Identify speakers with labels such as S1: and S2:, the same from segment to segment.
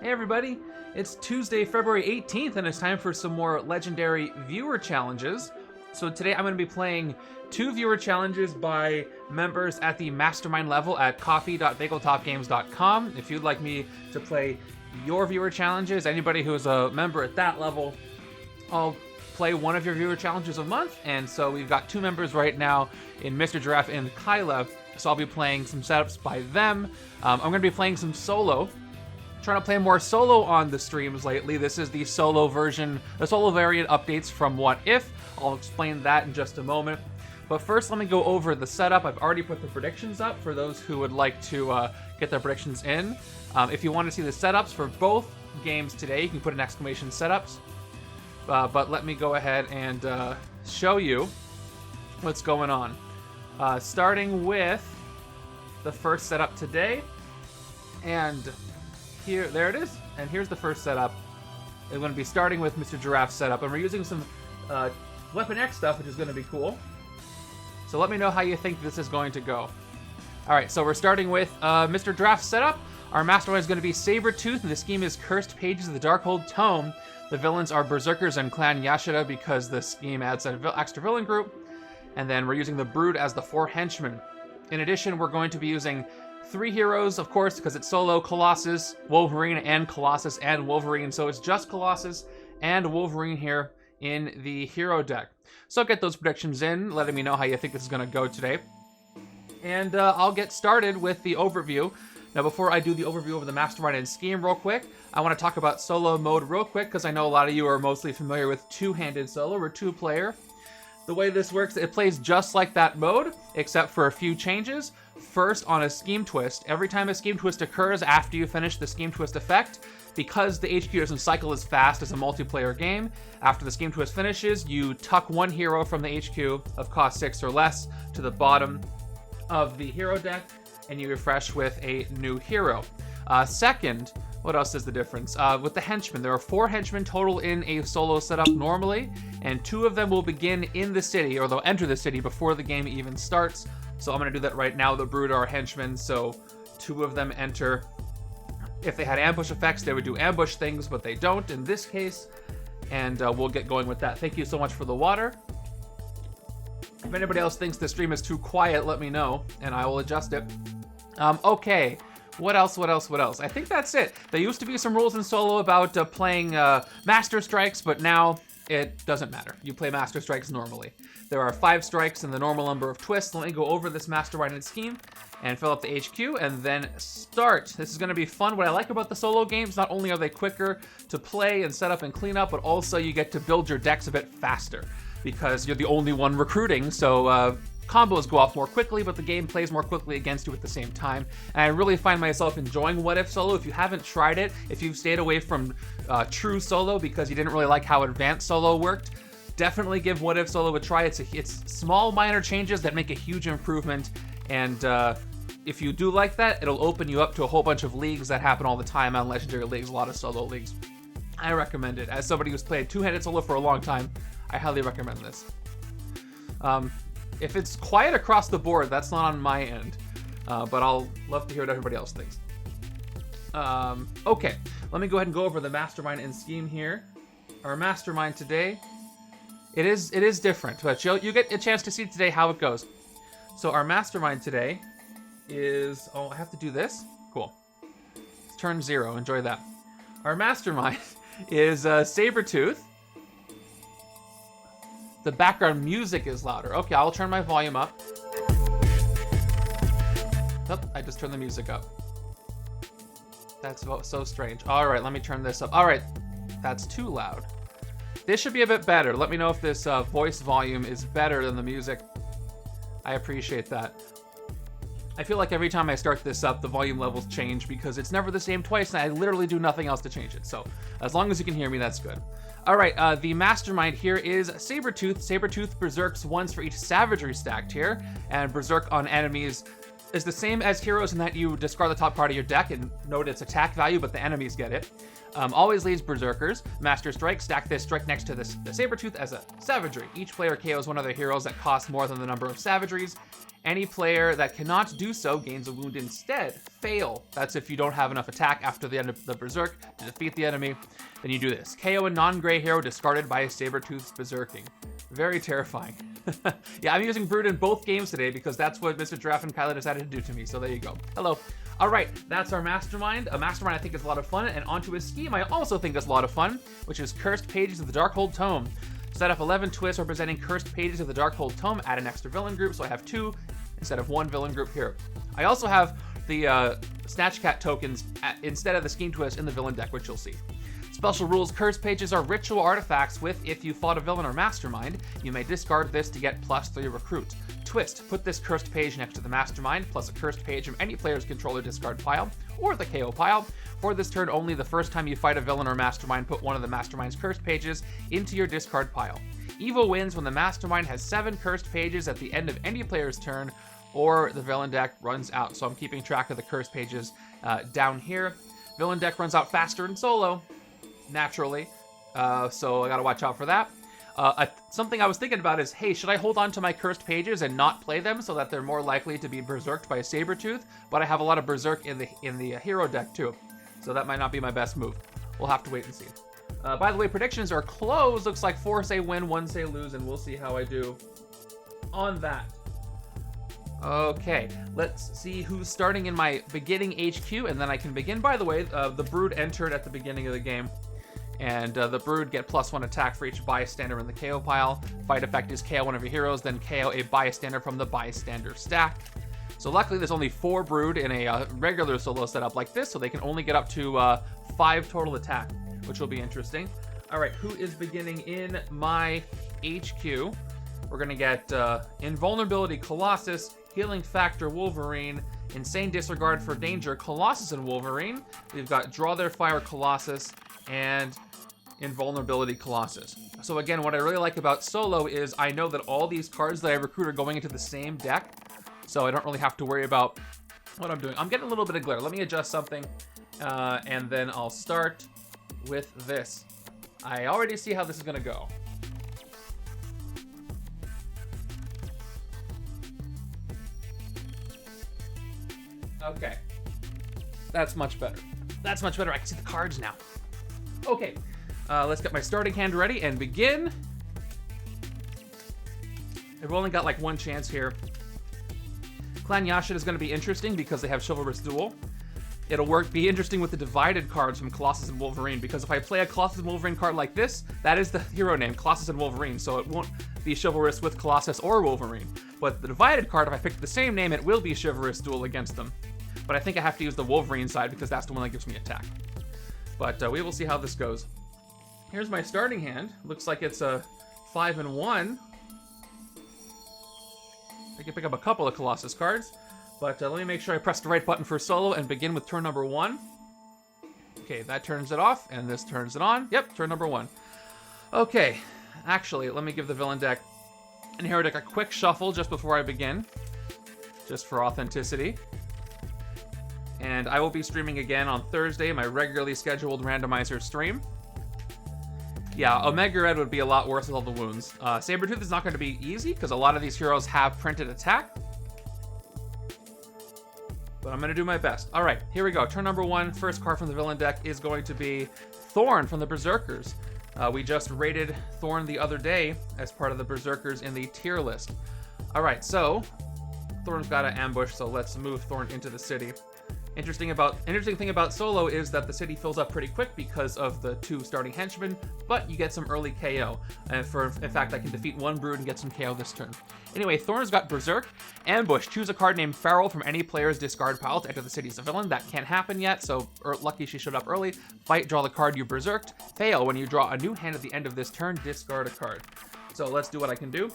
S1: Hey everybody, it's Tuesday, February 18th, and it's time for some more legendary viewer challenges. So today I'm going to be playing 2 viewer challenges by members at the Mastermind level at coffee.bageltopgames.com. If you'd like me to play your viewer challenges, anybody who is a member at that level, I'll play one of your viewer challenges a month. And so we've got 2 members right now in Mr. Giraffe and Kyla, so I'll be playing some setups by them. I'm going to be playing some solo. Trying to play more solo on the streams lately. This is the solo version, the solo variant updates from What If. I'll explain that in just a moment. But first, let me go over the setup. I've already put the predictions up for those who would like to get their predictions in. If you want to see the setups for both games today, you can put an exclamation setups. But let me go ahead and show you what's going on. Starting with the first setup today. And here, there it is, and here's the first setup. We're going to be starting with Mr. Giraffe's setup, and we're using some Weapon X stuff, which is going to be cool. So let me know how you think this is going to go. Alright, so we're starting with Mr. Giraffe's setup. Our Mastermind is going to be Sabretooth, and the scheme is Cursed Pages of the Darkhold Tome. The villains are Berserkers and Clan Yashida because the scheme adds an extra villain group. And then we're using the Brood as the 4 Henchmen. In addition, we're going to be using 3 heroes, of course, because it's solo: Colossus, Wolverine, and Colossus and Wolverine. So it's just Colossus and Wolverine here in the hero deck. So get those predictions in, letting me know how you think this is going to go today. And I'll get started with the overview. Now, before I do the overview of the Mastermind and scheme real quick, I want to talk about solo mode real quick, because I know a lot of you are mostly familiar with two-handed solo or 2-player. The way this works, it plays just like that mode, except for a few changes. First, on a scheme twist, every time a scheme twist occurs after you finish the scheme twist effect, because the HQ doesn't cycle as fast as a multiplayer game, after the scheme twist finishes, you tuck 1 hero from the HQ of cost 6 or less to the bottom of the hero deck, and you refresh with a new hero. Second, what else is the difference? With the henchmen, there are 4 henchmen total in a solo setup normally, and 2 of them will begin in the city, or they'll enter the city before the game even starts. So I'm going to do that right now. The Brood are henchmen, so 2 of them enter. If they had ambush effects, they would do ambush things, but they don't in this case. And we'll get going with that. Thank you so much for the water. If anybody else thinks the stream is too quiet, let me know, and I will adjust it. Okay. What else? I think that's it. There used to be some rules in solo about playing Master Strikes, but now it doesn't matter. You play Master Strikes normally. There are 5 strikes and the normal number of twists. Let me go over this Mastermind and scheme and fill up the HQ and then start. This is going to be fun. What I like about the solo games, not only are they quicker to play and set up and clean up, but also you get to build your decks a bit faster because you're the only one recruiting. So combos go off more quickly, but the game plays more quickly against you at the same time. And I really find myself enjoying What If solo. If you haven't tried it, if you've stayed away from true solo because you didn't really like how advanced solo worked, definitely give What If solo a try. It's small, minor changes that make a huge improvement. And if you do like that, it'll open you up to a whole bunch of leagues that happen all the time on Legendary Leagues, a lot of solo leagues. I recommend it. As somebody who's played 2-handed solo for a long time, I highly recommend this. If it's quiet across the board, that's not on my end, but I'll love to hear what everybody else thinks. Okay, let me go ahead and go over the Mastermind and scheme here. Our Mastermind today, it is different, but you get a chance to see today how it goes. So our Mastermind today is, oh, I have to do this? Cool. It's turn 0, enjoy that. Our Mastermind is Sabretooth. The background music is louder. Okay, I'll turn my volume up. Oh, I just turned the music up. That's so strange. All right, let me turn this up. All right, that's too loud. This should be a bit better. Let me know if this voice volume is better than the music. I appreciate that. I feel like every time I start this up, the volume levels change because it's never the same twice, and I literally do nothing else to change it. So as long as you can hear me, that's good. All right, the Mastermind here is Sabretooth. Sabretooth berserks once for each savagery stacked here, and berserk on enemies is the same as heroes in that you discard the top card of your deck and note its attack value, but the enemies get it. Always leaves Berserkers. Master Strike, stack this strike next to the Sabretooth as a savagery. Each player KOs one of their heroes that costs more than the number of savageries. Any player that cannot do so gains a wound instead. Fail. That's if you don't have enough attack after the end of the Berserk to defeat the enemy. Then you do this. KO a non-gray hero discarded by Sabretooth's Berserking. Very terrifying. Yeah, I'm using Brood in both games today because that's what Mr. Giraffe and Kyla decided to do to me, so there you go. Hello. All right, that's our Mastermind. A Mastermind I think is a lot of fun, and onto a scheme I also think is a lot of fun, which is Cursed Pages of the Darkhold Tome. Set up 11 twists representing Cursed Pages of the Darkhold Tome, add an extra villain group, so I have 2 instead of 1 villain group here. I also have the Snatch Cat tokens instead of the Scheme Twist in the villain deck, which you'll see. Special rules: Cursed Pages are ritual artifacts with, if you fought a villain or Mastermind, you may discard this to get +3 recruit. Twist: put this Cursed Page next to the Mastermind, plus a Cursed Page from any player's controller discard pile, or the KO pile. For this turn only, the first time you fight a villain or Mastermind, put one of the Mastermind's Cursed Pages into your discard pile. Evil wins when the Mastermind has 7 Cursed Pages at the end of any player's turn, or the villain deck runs out. So I'm keeping track of the Cursed Pages down here. Villain deck runs out faster in solo, naturally, so I gotta watch out for that. Something I was thinking about is, hey, should I hold on to my Cursed Pages and not play them so that they're more likely to be berserked by a Sabretooth? But I have a lot of Berserk in the hero deck too, so that might not be my best move. We'll have to wait and see. By the way, predictions are closed. Looks like 4 say win, 1 say lose, and we'll see how I do on that. Okay, let's see who's starting in my beginning HQ, and then I can begin. By the way, the Brood entered at the beginning of the game, and the Brood get +1 attack for each bystander in the KO pile. Fight effect is KO one of your heroes, then KO a bystander from the bystander stack. So luckily there's only 4 Brood in a regular solo setup like this, so they can only get up to 5 total attack, which will be interesting. All right, who is beginning in my HQ? We're gonna get Invulnerability Colossus, Healing Factor Wolverine, Insane Disregard for Danger Colossus and Wolverine. We've got Draw Their Fire Colossus and Invulnerability Colossus. So again, what I really like about solo is I know that all these cards that I recruit are going into the same deck, so I don't really have to worry about what I'm doing. I'm getting a little bit of glare. Let me adjust something, and then I'll start with this. I already see how this is gonna go. Okay, that's much better. That's much better. I can see the cards now. Okay, let's get my starting hand ready and begin. I've only got like 1 chance here. Clan Yashida is going to be interesting because they have Chivalrous Duel. It'll be interesting with the divided cards from Colossus and Wolverine, because if I play a Colossus and Wolverine card like this, that is the hero name, Colossus and Wolverine, so it won't be Chivalrous with Colossus or Wolverine. But the divided card, if I pick the same name, it will be Chivalrous Duel against them. But I think I have to use the Wolverine side because that's the one that gives me attack. But we will see how this goes. Here's my starting hand. Looks like it's a 5 and 1. I can pick up a couple of Colossus cards, but let me make sure I press the right button for solo and begin with turn number 1. Okay, that turns it off, and this turns it on. Yep, turn number 1. Okay, actually, let me give the villain deck and hero deck a quick shuffle just before I begin, just for authenticity. And I will be streaming again on Thursday, my regularly scheduled randomizer stream. Yeah, Omega Red would be a lot worse with all the wounds. Sabretooth is not going to be easy because a lot of these heroes have printed attack. But I'm going to do my best. All right, here we go. Turn number 1, first card from the villain deck is going to be Thorn from the Berserkers. We just rated Thorn the other day as part of the Berserkers in the tier list. All right, so Thorn's got an ambush, so let's move Thorn into the city. Interesting thing about solo is that the city fills up pretty quick because of the 2 starting henchmen, but you get some early KO. And in fact, I can defeat 1 Brood and get some KO this turn. Anyway, Thorn's got Berserk. Ambush. Choose a card named Feral from any player's discard pile to enter the city as a villain. That can't happen yet, so lucky she showed up early. Fight, draw the card you berserked. Fail. When you draw a new hand at the end of this turn, discard a card. So let's do what I can do.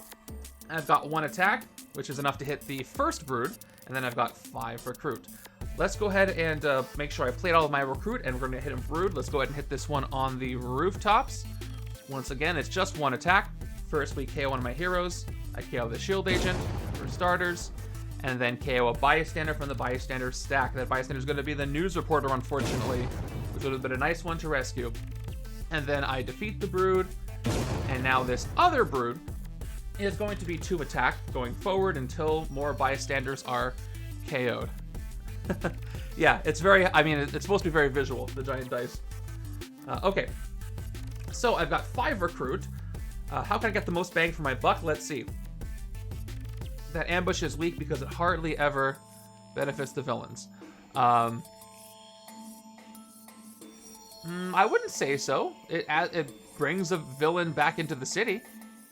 S1: I've got 1 attack, which is enough to hit the first Brood, and then I've got 5 recruit. Let's go ahead and make sure I played all of my recruit, and we're going to hit him Brood. Let's go ahead and hit this one on the rooftops. Once again, it's just 1 attack. First, we KO one of my heroes. I KO the shield agent for starters. and then KO a bystander from the bystander stack. That bystander is going to be the news reporter, unfortunately, which would have been a nice one to rescue. And then I defeat the brood, and now this other brood is going to be 2 attack going forward until more bystanders are KO'd. Yeah, it's very, I mean, it's supposed to be very visual, the giant dice. Okay, so I've got 5 recruit. How can I get the most bang for my buck? Let's see. That ambush is weak because it hardly ever benefits the villains. I wouldn't say so. It brings a villain back into the city,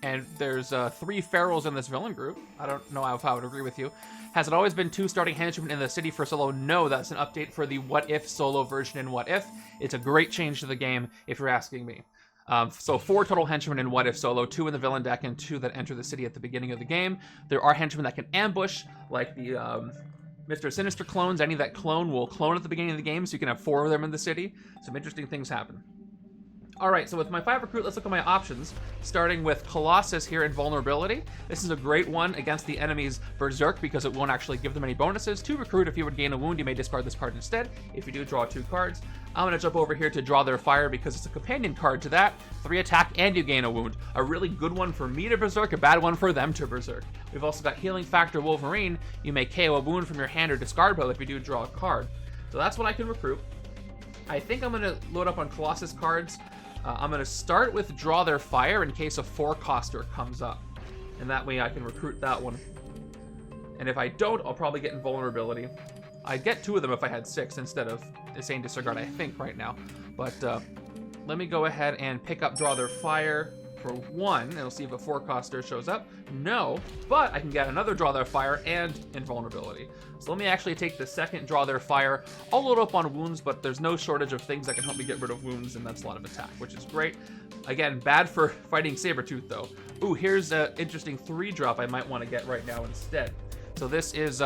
S1: and there's 3 ferals in this villain group. I don't know if I would agree with you. Has it always been 2 starting henchmen in the city for solo? No, that's an update for the What If solo version in What If. It's a great change to the game, if you're asking me. So 4 total henchmen in What If solo, 2 in the villain deck, and 2 that enter the city at the beginning of the game. There are henchmen that can ambush, like the Mr. Sinister clones. Any that clone will clone at the beginning of the game, so you can have 4 of them in the city. Some interesting things happen. Alright, so with my 5 recruit, let's look at my options. Starting with Colossus here in Vulnerability. This is a great one against the enemy's Berserk because it won't actually give them any bonuses. 2 recruit, if you would gain a wound, you may discard this card instead. If you do, draw 2 cards. I'm going to jump over here to Draw Their Fire because it's a companion card to that. 3 attack and you gain a wound. A really good one for me to Berserk, a bad one for them to Berserk. We've also got Healing Factor Wolverine. You may KO a wound from your hand or discard pile if you do draw a card. So that's what I can recruit. I think I'm going to load up on Colossus cards. I'm going to start with Draw Their Fire in case a 4-coster comes up. And that way I can recruit that one. And if I don't, I'll probably get Invulnerability. I'd get 2 of them if I had 6 instead of Insane Disregard, I think, right now. But let me go ahead and pick up Draw Their Fire for 1, and we'll see if a 4-coster shows up. No, but I can get another Draw Their Fire and Invulnerability. So let me actually take the second Draw Their Fire. I'll load up on wounds, but there's no shortage of things that can help me get rid of wounds, and that's a lot of attack, which is great. Again, bad for fighting Sabretooth, though. Ooh, here's an interesting 3-drop I might want to get right now instead. So this is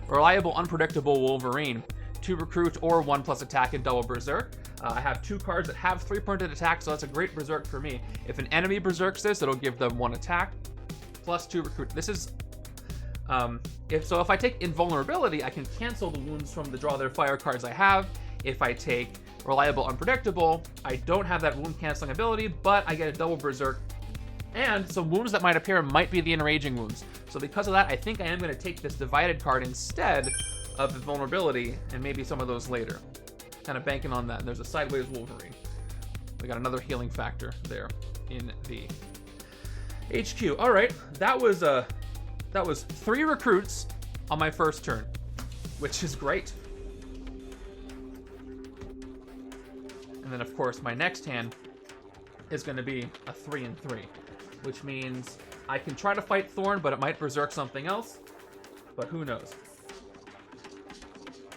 S1: Reliable, Unpredictable Wolverine. 2 recruit or 1+ attack and double Berserk. I have 2 cards that have 3-pointed attack, so that's a great Berserk for me. If an enemy Berserks this, it'll give them 1 attack, plus 2 recruit. This is, if I take Invulnerability, I can cancel the wounds from the Draw Their Fire cards I have. If I take Reliable, Unpredictable, I don't have that wound canceling ability, but I get a double Berserk. And some wounds that might appear might be the Enraging wounds. So because of that, I think I am going to take this Divided card instead of Invulnerability, and maybe some of those later. Kind of banking on that. And there's a Sideways Wolverine. We got another Healing Factor there in the HQ. All right, that was 3 recruits on my first turn, which is great. And then of course my next hand is going to be a 3 and 3, which means I can try to fight Thorn, but it might Berserk something else. But who knows?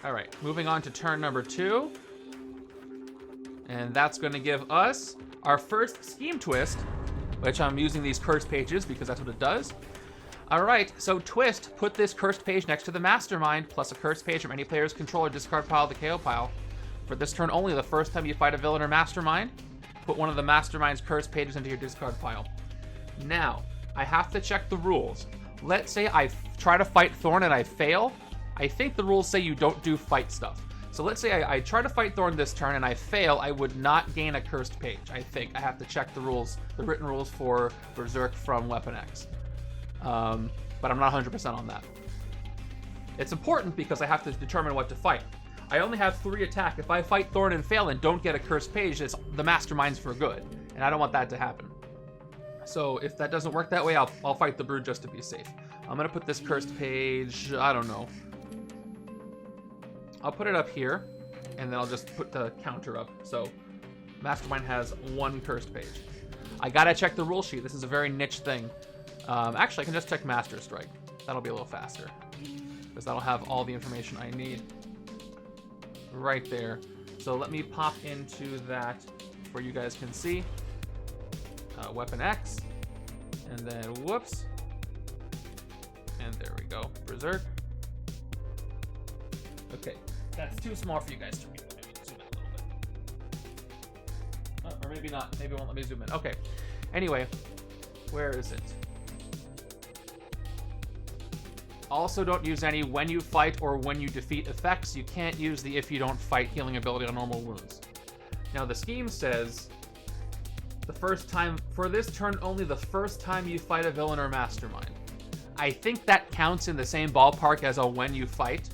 S1: All right, moving on to turn number 2. And that's going to give us our first Scheme Twist, which I'm using these cursed pages because that's what it does. All right, so Twist, put this cursed page next to the Mastermind, plus a cursed page from any player's control or discard pile of the KO pile. For this turn only, the first time you fight a villain or Mastermind, put one of the Mastermind's cursed pages into your discard pile. Now, I have to check the rules. Let's say I try to fight Thorn and I fail. I think the rules say you don't do fight stuff. So let's say I try to fight Thorn this turn and I fail, I would not gain a cursed page. I think I have to check the rules, the written rules for Berserk from Weapon X. But I'm not 100% on that. It's important because I have to determine what to fight. I only have 3 attack. If I fight Thorn and fail and don't get a cursed page, it's the Mastermind's for good. And I don't want that to happen. So if that doesn't work that way, I'll fight the Brood just to be safe. I'm going to put this cursed page, I don't know. I'll put it up here, and then I'll just put the counter up. So Mastermind has 1 cursed page. I gotta check the rule sheet. This is a very niche thing. Actually, I can just check Master Strike. That'll be a little faster, because that'll have all the information I need right there. So let me pop into that where you guys can see. Weapon X, and then whoops, and there we go, Berserk. Okay, that's too small for you guys to read. Maybe zoom in a little bit. Or maybe not, maybe it won't let me zoom in. Okay, anyway, where is it? Also, don't use any when you fight or when you defeat effects. You can't use the if you don't fight healing ability on normal wounds. Now, the scheme says the first time, for this turn only, the first time you fight a villain or mastermind. I think that counts in the same ballpark as a when you fight.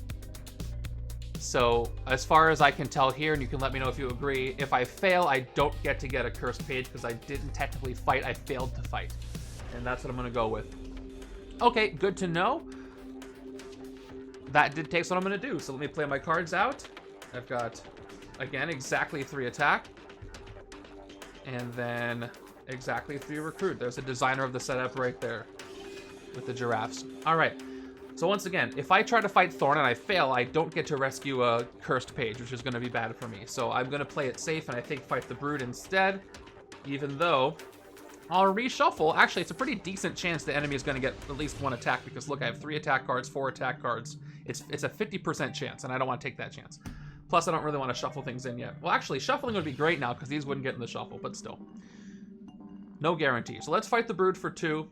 S1: So, as far as I can tell here, and you can let me know if you agree, if I fail, I don't get to get a cursed page because I didn't technically fight, I failed to fight. And that's what I'm going to go with. Okay, good to know. That dictates what I'm going to do. So let me play my cards out. I've got, again, exactly 3 attack. And then exactly 3 recruit. There's a designer of the setup right there with the giraffes. All right. So once again, if I try to fight Thorn and I fail, I don't get to rescue a cursed page, which is going to be bad for me. So I'm going to play it safe and I think fight the Brood instead, even though I'll reshuffle. Actually, it's a pretty decent chance the enemy is going to get at least 1 attack because look, I have 3 attack cards, 4 attack cards. It's a 50% chance, and I don't want to take that chance. Plus, I don't really want to shuffle things in yet. Well, actually, shuffling would be great now because these wouldn't get in the shuffle, but still. No guarantee. So let's fight the Brood for 2.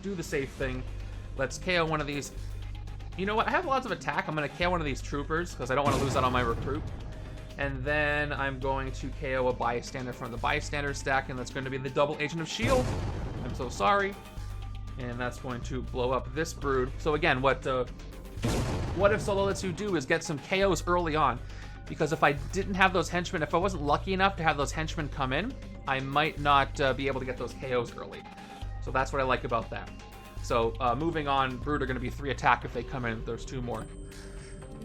S1: Do the safe thing. Let's KO one of these. You know what? I have lots of attack. I'm going to KO one of these troopers because I don't want to lose that on my recruit. And then I'm going to KO a bystander from the bystander stack, and that's going to be the double Agent of S.H.I.E.L.D. I'm so sorry. And that's going to blow up this Brood. So again, what if Solo lets you do is get some KOs early on. Because if I didn't have those henchmen, if I wasn't lucky enough to have those henchmen come in, I might not be able to get those KOs early. So that's what I like about that. So moving on, Brood are going to be 3 attack if they come in. There's 2 more.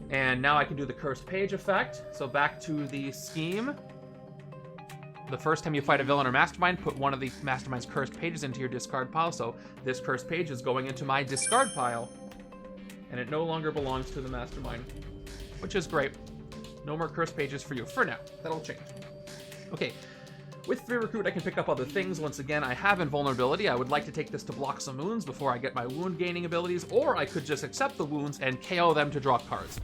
S1: And now I can do the cursed page effect. So back to the scheme. The first time you fight a villain or mastermind, put one of the mastermind's cursed pages into your discard pile. So this cursed page is going into my discard pile. And it no longer belongs to the mastermind, which is great. No more cursed pages for you for now. That'll change. Okay. With 3 recruit, I can pick up other things. Once again, I have invulnerability. I would like to take this to block some wounds before I get my wound gaining abilities, or I could just accept the wounds and KO them to draw cards.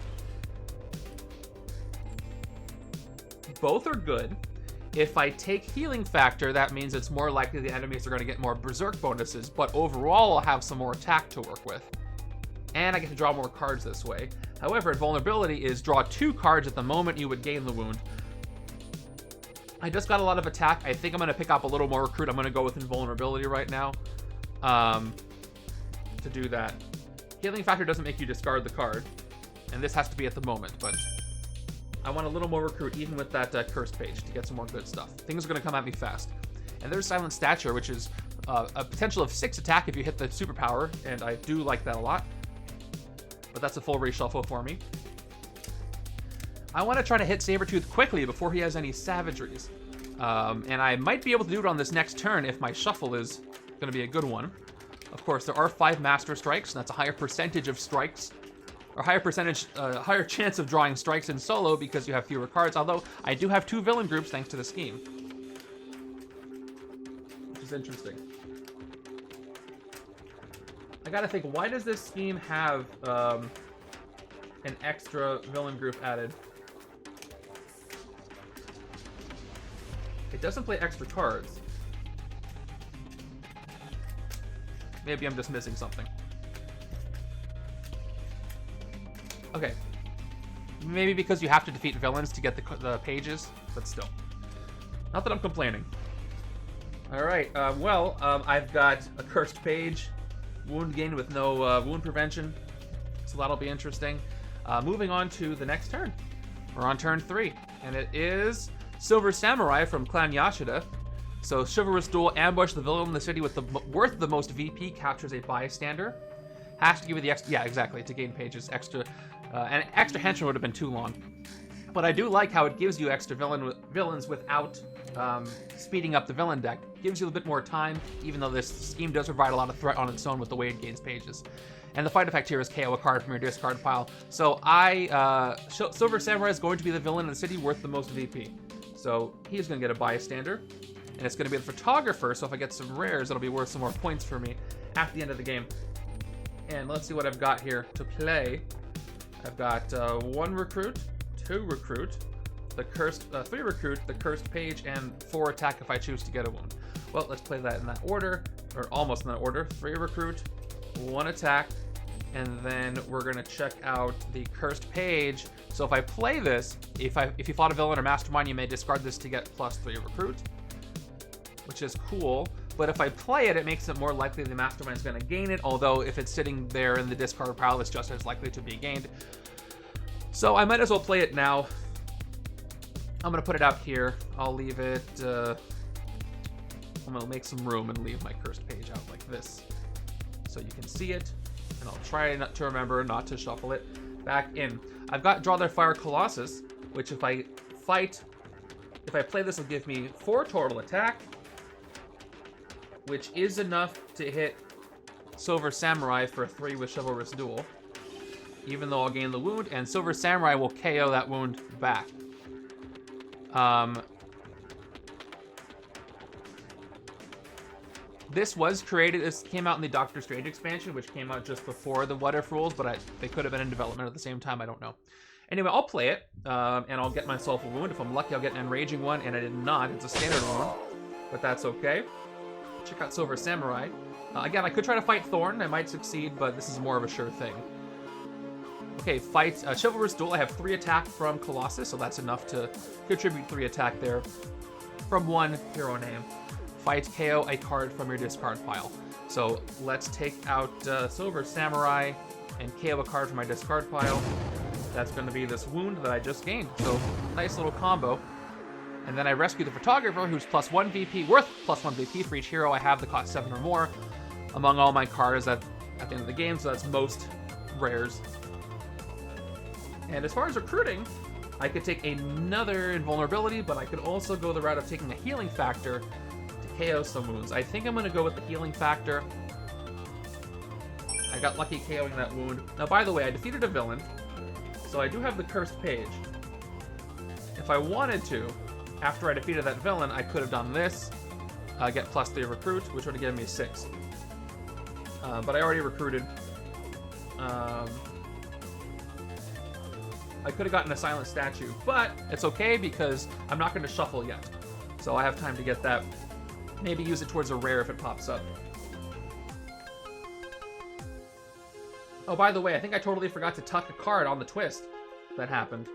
S1: Both are good. If I take healing factor, that means it's more likely the enemies are going to get more berserk bonuses, but overall I'll have some more attack to work with. And I get to draw more cards this way. However, invulnerability is draw 2 cards at the moment you would gain the wound. I just got a lot of attack. I think I'm going to pick up a little more recruit. I'm going to go with invulnerability right now to do that. Healing factor doesn't make you discard the card, and this has to be at the moment, but I want a little more recruit even with that cursed page to get some more good stuff. Things are going to come at me fast. And there's Silent Stature, which is a potential of 6 attack if you hit the superpower, and I do like that a lot. But that's a full reshuffle for me. I want to try to hit Sabretooth quickly before he has any savageries. And I might be able to do it on this next turn if my shuffle is going to be a good one. Of course, there are 5 Master Strikes, and that's a higher percentage of strikes, or higher chance of drawing strikes in solo because you have fewer cards, although I do have 2 villain groups thanks to the scheme. Which is interesting. I gotta think, why does this scheme have an extra villain group added? It doesn't play extra cards. Maybe I'm just missing something. Okay. Maybe because you have to defeat villains to get the pages, but still. Not that I'm complaining. Alright, I've got a cursed page. Wound gain with no wound prevention. So that'll be interesting. Moving on to the next turn. We're on turn 3. And it is Silver Samurai from Clan Yashida. So chivalrous duel, ambush the villain in the city with the worth the most VP, captures a bystander. Has to give you the extra, yeah, exactly, to gain pages. Extra, and extra henchman would have been too long. But I do like how it gives you extra villains without speeding up the villain deck. Gives you a bit more time, even though this scheme does provide a lot of threat on its own with the way it gains pages. And the fight effect here is KO a card from your discard pile. So Silver Samurai is going to be the villain in the city worth the most VP. So he's going to get a bystander. And it's going to be the photographer, so if I get some rares, it'll be worth some more points for me at the end of the game. And let's see what I've got here to play. I've got 1 recruit, 2 recruit, the cursed 3 recruit, the cursed page, and 4 attack if I choose to get a wound. Well, let's play that in that order, or almost in that order. 3 recruit, 1 attack, and then we're gonna check out the cursed page. So if I play this, if you fought a villain or mastermind, you may discard this to get +3 recruit, which is cool. But if I play it, it makes it more likely the mastermind is gonna gain it, although if it's sitting there in the discard pile, it's just as likely to be gained. So I might as well play it now. I'm gonna put it out here. I'll leave it, I'm gonna make some room and leave my cursed page out like this, so you can see it, and I'll try not to remember not to shuffle it back in. I've got Draw Their Fire Colossus, which if I play this, will give me 4 total attack, which is enough to hit Silver Samurai for a 3 with Chivalrous Duel, even though I'll gain the wound, and Silver Samurai will KO that wound back. This was created, this came out in the Doctor Strange expansion, which came out just before the What If rules, but they could have been in development at the same time, I don't know. Anyway, I'll play it, and I'll get myself a wound. If I'm lucky, I'll get an enraging one, and I did not. It's a standard wound, but that's okay. Check out Silver Samurai. Again, I could try to fight Thorn. I might succeed, but this is more of a sure thing. Okay, fight Chivalrous Duel. I have 3 attack from Colossus, so that's enough to contribute 3 attack there from 1 hero name. Fight, KO a card from your discard pile. So let's take out Silver Samurai and KO a card from my discard pile. That's going to be this wound that I just gained. So nice little combo. And then I rescue the Photographer, who's +1 VP, worth +1 VP for each hero I have that cost 7 or more among all my cards at the end of the game, so that's most rares. And as far as recruiting, I could take another invulnerability, but I could also go the route of taking a healing factor to KO some wounds. I think I'm going to go with the healing factor. I got lucky KOing that wound. Now, by the way, I defeated a villain, so I do have the cursed page. If I wanted to, after I defeated that villain, I could have done this, get +3 recruit, which would have given me 6. But I already recruited. I could have gotten a silent statue, but it's okay because I'm not going to shuffle yet. So I have time to get that. Maybe use it towards a rare if it pops up. Oh, by the way, I think I totally forgot to tuck a card on the twist that happened.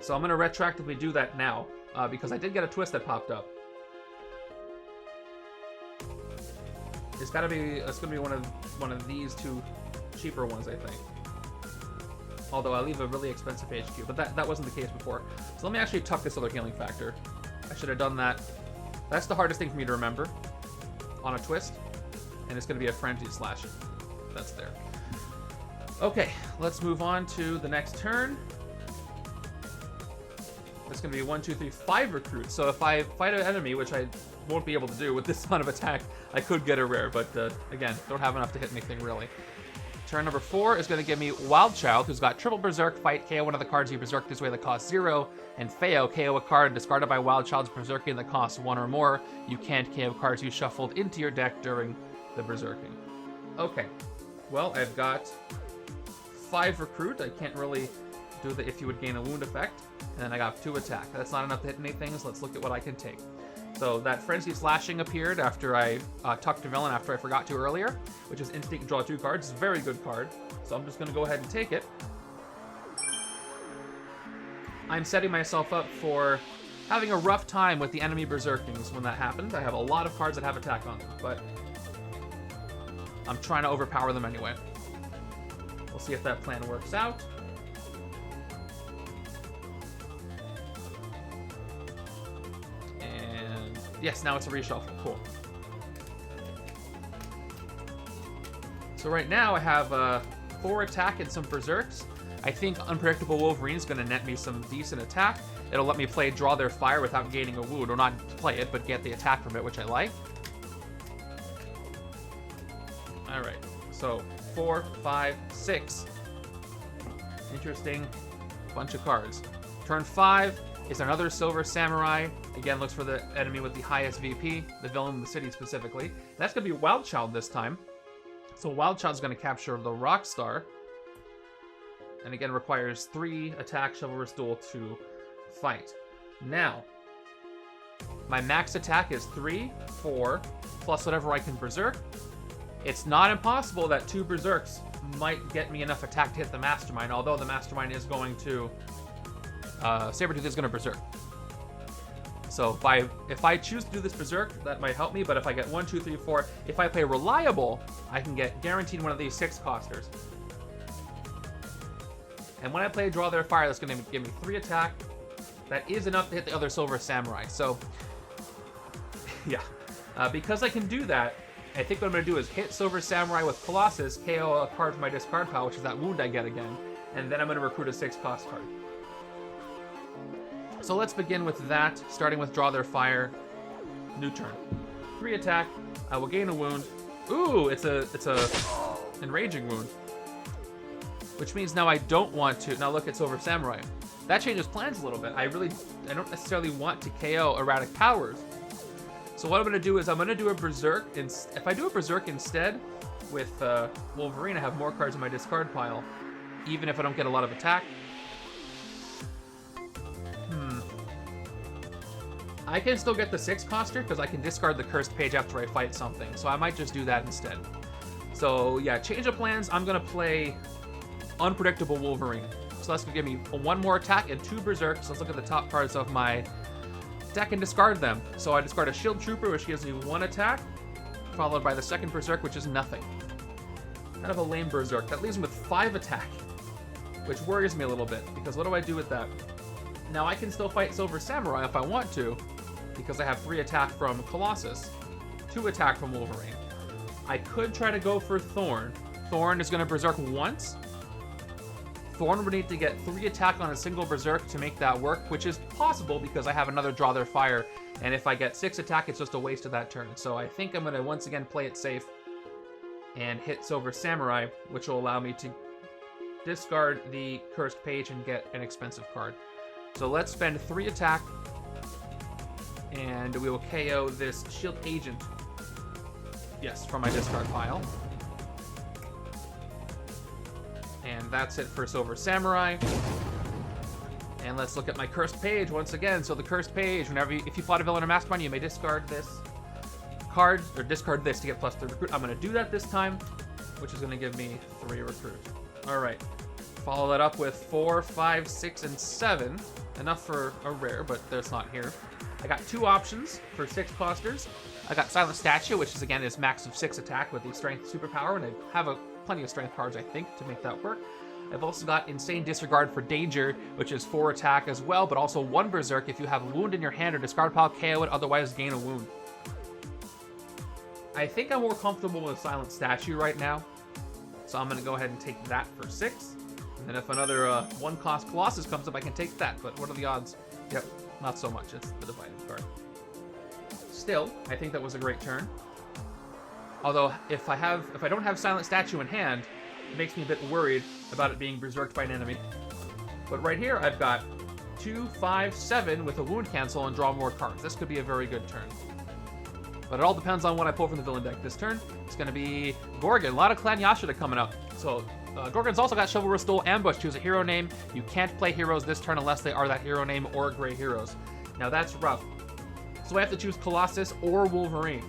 S1: So I'm going to retroactively do that now, because I did get a twist that popped up. It's going to be one of these 2 cheaper ones, I think. Although I leave a really expensive HQ, but that wasn't the case before. So let me actually tuck this other healing factor. I should have done that. That's the hardest thing for me to remember on a twist, and it's going to be a Frenzied Slash. That's there. Okay, let's move on to the next turn. It's going to be 1, 2, 3, 5 recruits. So if I fight an enemy, which I won't be able to do with this amount of attack, I could get a rare, but again, don't have enough to hit anything really. Turn number 4 is going to give me Wild Child, who's got triple Berserk, fight, KO one of the cards you berserk this way that costs 0, and Feo, KO a card discarded by Wild Child's berserking that costs 1 or more. You can't KO cards you shuffled into your deck during the berserking. Okay, well, I've got 5 recruit. I can't really do the if you would gain a wound effect, and then I got 2 attack. That's not enough to hit anything, so let's look at what I can take. So that Frenzy Slashing appeared after I tucked a villain after I forgot to earlier, which is instant draw 2 cards. It's a very good card, so I'm just going to go ahead and take it. I'm setting myself up for having a rough time with the enemy berserkings when that happens. I have a lot of cards that have attack on them, but I'm trying to overpower them anyway. We'll see if that plan works out. Yes, now it's a reshuffle. Cool. So right now I have 4 attack and some berserks. I think Unpredictable Wolverine is going to net me some decent attack. It'll let me play Draw Their Fire without gaining a wound, or not play it, but get the attack from it, which I like. Alright, so 4, 5, 6. Interesting bunch of cards. Turn 5 is another Silver Samurai. Again, looks for the enemy with the highest VP, the villain in the city specifically. And that's going to be Wild Child this time. So Wild Child's going to capture the Rockstar. And again, requires 3 attack Chivalrous Duel to fight. Now, my max attack is 3, 4, plus whatever I can berserk. It's not impossible that 2 Berserks might get me enough attack to hit the Mastermind, although the Mastermind is going to... Sabretooth is going to Berserk. So if I choose to do this Berserk, that might help me, but if I get 1, 2, 3, 4, if I play Reliable, I can get guaranteed one of these 6-costers. And when I play Draw Their Fire, that's going to give me 3 attack. That is enough to hit the other Silver Samurai. So, yeah. Because I can do that, I think what I'm going to do is hit Silver Samurai with Colossus, KO a card from my discard pile, which is that wound I get again, and then I'm going to recruit a 6-cost card. So let's begin with that, starting with Draw Their Fire. New turn. 3 attack. I will gain a wound. Ooh, it's a enraging wound. Which means now I don't want to... Now look at Silver Samurai. That changes plans a little bit. I don't necessarily want to KO erratic powers. So what I'm going to do is I'm going to do a Berserk. If I do a Berserk instead with Wolverine, I have more cards in my discard pile, even if I don't get a lot of attack. I can still get the 6-coster because I can discard the cursed page after I fight something. So I might just do that instead. So yeah, change of plans. I'm going to play Unpredictable Wolverine. So that's going to give me 1 more attack and 2 Berserks. So let's look at the top cards of my deck and discard them. So I discard a Shield Trooper, which gives me 1 attack, followed by the second Berserk, which is nothing. Kind of a lame Berserk. That leaves me with 5 attack, which worries me a little bit, because what do I do with that? Now I can still fight Silver Samurai if I want to, because I have 3 attack from Colossus, 2 attack from Wolverine. I could try to go for Thorn. Thorn is going to Berserk once. Thorn would need to get 3 attack on a single Berserk to make that work, which is possible because I have another Draw Their Fire, and if I get 6 attack, it's just a waste of that turn. So I think I'm going to once again play it safe and hit Silver Samurai, which will allow me to discard the cursed page and get an expensive card. So let's spend 3 attack, and we will KO this Shield Agent. Yes, from my discard pile. And that's it for Silver Samurai. And let's look at my cursed page once again. So the cursed page, if you plot a villain or Mastermind, you may discard this card, or discard this to get +3 recruit. I'm going to do that this time, which is going to give me 3 recruit. All right. Follow that up with 4, 5, 6, and 7. Enough for a rare, but that's not here. I got 2 options for 6-costers. I got Silent Statue, which is again is max of 6 attack with the Strength superpower, and I have plenty of Strength cards, I think, to make that work. I've also got Insane Disregard for Danger, which is 4 attack as well, but also 1 Berserk if you have a wound in your hand or discard pile, KO it, otherwise gain a wound. I think I'm more comfortable with Silent Statue right now, so I'm going to go ahead and take that for 6. And then if another 1-cost Colossus comes up, I can take that, but what are the odds? Yep, not so much. It's the dividing card. Still, I think that was a great turn. Although, if I don't have Silent Statue in hand, it makes me a bit worried about it being berserked by an enemy. But right here, I've got 2, 5, 7 with a wound cancel and draw more cards. This could be a very good turn. But it all depends on what I pull from the villain deck. This turn, it's going to be Gorgon. A lot of Clan Yashida coming up. So, Gorgon's also got Chivalrous Duel, Ambush. Choose a hero name. You can't play heroes this turn unless they are that hero name or gray heroes. Now, that's rough. So I have to choose Colossus or Wolverine.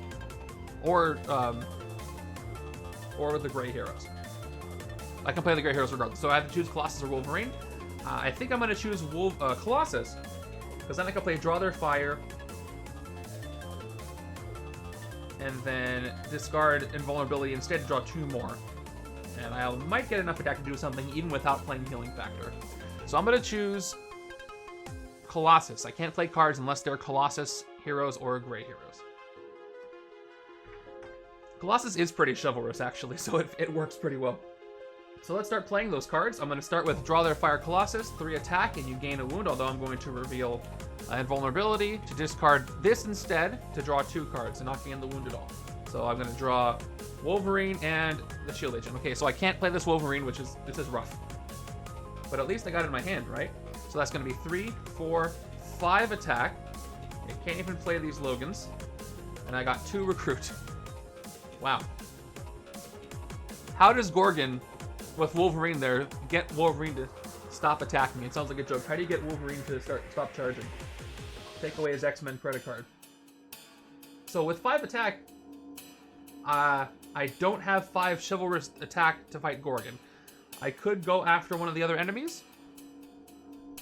S1: Or the gray heroes. I can play the gray heroes regardless. So I have to choose Colossus or Wolverine. I think I'm going to choose Colossus, because then I can play Draw Their Fire, and then discard Invulnerability instead to draw 2 more. And I might get enough attack to do something even without playing Healing Factor. So I'm going to choose Colossus. I can't play cards unless they're Colossus heroes or gray heroes. Colossus is pretty chivalrous, actually, so it works pretty well. So let's start playing those cards. I'm going to start with Draw Their Fire Colossus, 3 attack, and you gain a wound, although I'm going to reveal Invulnerability to discard this instead to draw 2 cards and not gain the wound at all. So I'm going to draw Wolverine and the Shield Agent. Okay, so I can't play this Wolverine, this is rough. But at least I got it in my hand, right? So that's going to be 3, 4, 5 attack. I can't even play these Logans. And I got 2 recruit. Wow. How does Gorgon, with Wolverine there, get Wolverine to stop attacking? It sounds like a joke. How do you get Wolverine to stop charging? Take away his X-Men credit card. So with 5 attack, I don't have 5 chivalrous attack to fight Gorgon. I could go after one of the other enemies.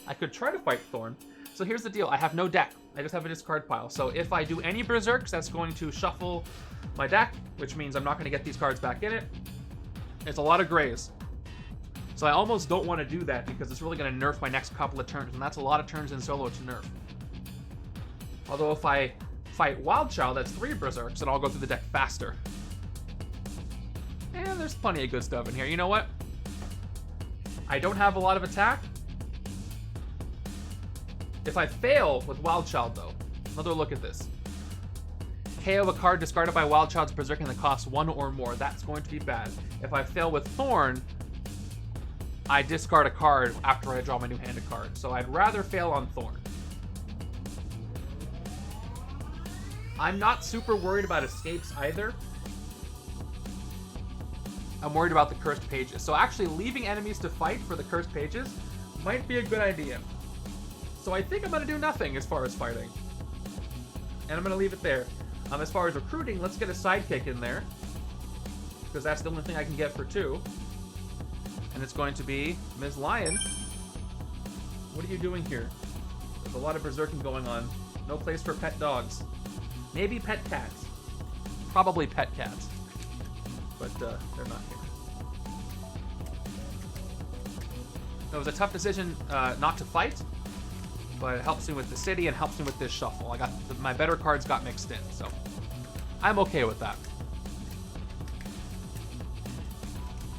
S1: I could try to fight Thorn. So here's the deal. I have no deck. I just have a discard pile. So if I do any Berserks, that's going to shuffle my deck, which means I'm not going to get these cards back in it. It's a lot of grays. So I almost don't want to do that because it's really going to nerf my next couple of turns, and that's a lot of turns in solo to nerf. Although if I fight Wild Child, that's 3 Berserks, and I'll go through the deck faster. And there's plenty of good stuff in here. You know what? I don't have a lot of attack. If I fail with Wild Child, though, another look at this. KO a card discarded by Wild Child's Berserking that costs 1 or more. That's going to be bad. If I fail with Thorn, I discard a card after I draw my new handed card. So I'd rather fail on Thorn. I'm not super worried about escapes either. I'm worried about the cursed pages. So actually leaving enemies to fight for the cursed pages might be a good idea. So I think I'm going to do nothing as far as fighting. And I'm going to leave it there. As far as recruiting, let's get a sidekick in there. Because that's the only thing I can get for 2. And it's going to be Ms. Lion. What are you doing here? There's a lot of berserking going on. No place for pet dogs. Maybe pet cats. Probably pet cats. But they're not here. It was a tough decision not to fight, but it helps me with the city and helps me with this shuffle. I got my better cards got mixed in, so I'm okay with that.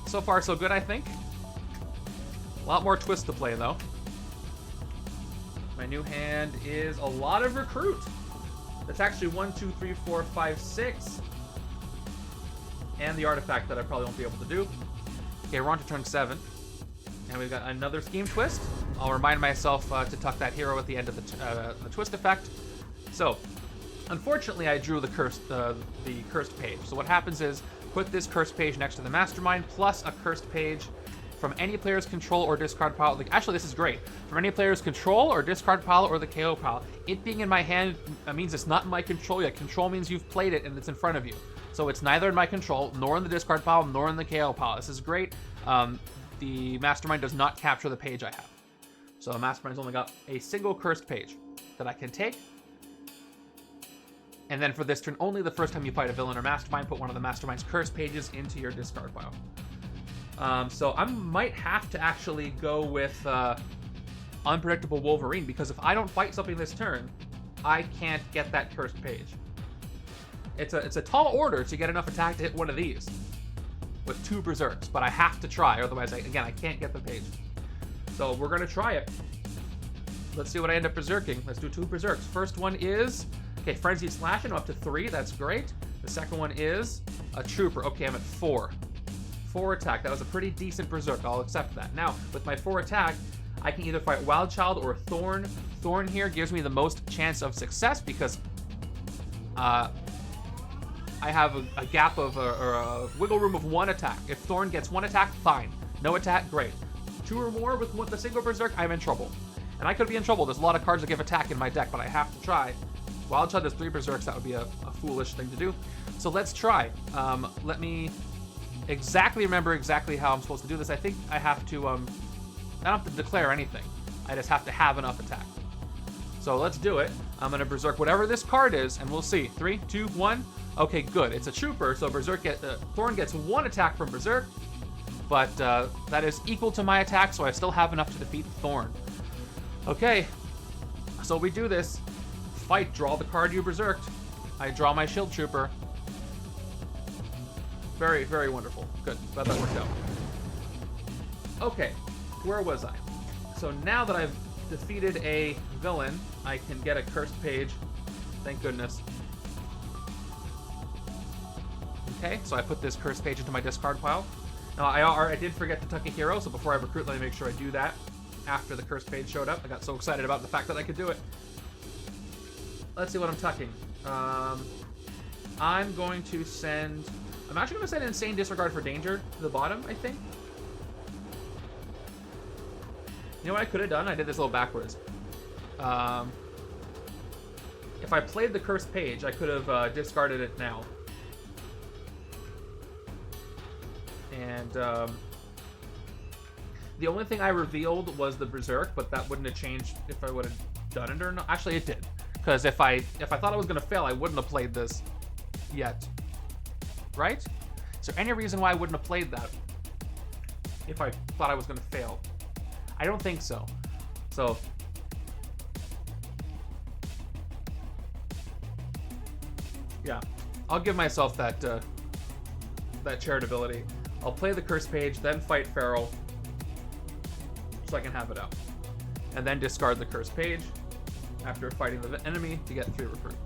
S1: So far, so good, I think. A lot more twist to play, though. My new hand is a lot of recruit. That's actually 1, 2, 3, 4, 5, 6. And the artifact that I probably won't be able to do. Okay, we're on to turn 7. And we've got another scheme twist. I'll remind myself to tuck that hero at the end of the twist effect. So, unfortunately, I drew the cursed page. So what happens is, put this cursed page next to the Mastermind, plus a cursed page from any player's control or discard pile. Like, actually, this is great. From any player's control or discard pile or the KO pile. It being in my hand means it's not in my control yet. Control means you've played it and it's in front of you. So it's neither in my control, nor in the discard pile, nor in the KO pile. This is great. The Mastermind does not capture the page I have. So the Mastermind's only got a single cursed page that I can take. And then for this turn, only the first time you fight a villain or Mastermind, put one of the Mastermind's cursed pages into your discard pile. So I might have to actually go with Unpredictable Wolverine, because if I don't fight something this turn, I can't get that cursed page. It's a tall order to get enough attack to hit one of these with 2 Berserks, but I have to try, otherwise, I can't get the page. So we're going to try it. Let's see what I end up berserking. Let's do 2 Berserks. First one is, okay, Frenzied Slashing, up to 3. That's great. The second one is a Trooper. Okay, I'm at 4. 4 attack. That was a pretty decent Berserk. I'll accept that. Now, with my 4 attack, I can either fight Wild Child or Thorn. Thorn here gives me the most chance of success because I have a gap of, or a wiggle room of 1 attack. If Thorn gets 1 attack, fine. No attack, great. 2 or more with the single Berserk, I'm in trouble. And I could be in trouble. There's a lot of cards that give attack in my deck, but I have to try. Wild Child has 3 Berserks. That would be a foolish thing to do. So let's try. Let me remember exactly how I'm supposed to do this. I think I have to, I don't have to declare anything. I just have to have enough attack. So let's do it. I'm going to Berserk whatever this card is, and we'll see. 3, 2, 1. Okay, good. It's a Trooper, so Thorn gets 1 attack from Berserk, but that is equal to my attack, so I still have enough to defeat Thorn. Okay, so we do this. Fight, draw the card you berserked. I draw my Shield Trooper. Very, very wonderful. Good, glad that worked out. Okay, where was I? So now that I've defeated a villain, I can get a cursed page. Thank goodness. Okay, so I put this cursed page into my discard pile. Now, I did forget to tuck a hero, so before I recruit, let me make sure I do that after the cursed page showed up. I got so excited about the fact that I could do it. Let's see what I'm tucking. I'm going to send... I'm actually going to send Insane Disregard for Danger to the bottom, I think. You know what I could have done? I did this a little backwards. If I played the cursed page, I could have discarded it now. And the only thing I revealed was the Berserk, but that wouldn't have changed if I would have done it or not. Actually, it did. Because if I thought I was going to fail, I wouldn't have played this yet. Right? Is there any reason why I wouldn't have played that if I thought I was going to fail? I don't think so. So, yeah, I'll give myself that that charitability. I'll play the curse page, then fight Feral, so I can have it out, and then discard the curse page after fighting the enemy to get 3 recruit.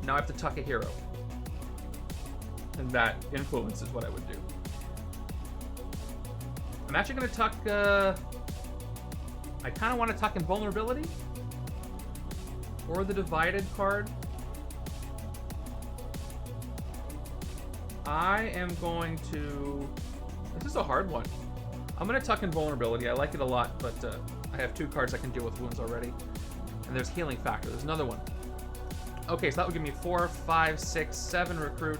S1: Now I have to tuck a hero, and that influences what I would do. I'm actually going to tuck, I kind of want to tuck Invulnerability, or the Divided card. I am going to, this is a hard one. I'm going to tuck Invulnerability. I like it a lot, but I have 2 cards that can deal with wounds already. And there's Healing Factor. There's another one. Okay, so that would give me 4, 5, 6, 7 recruit.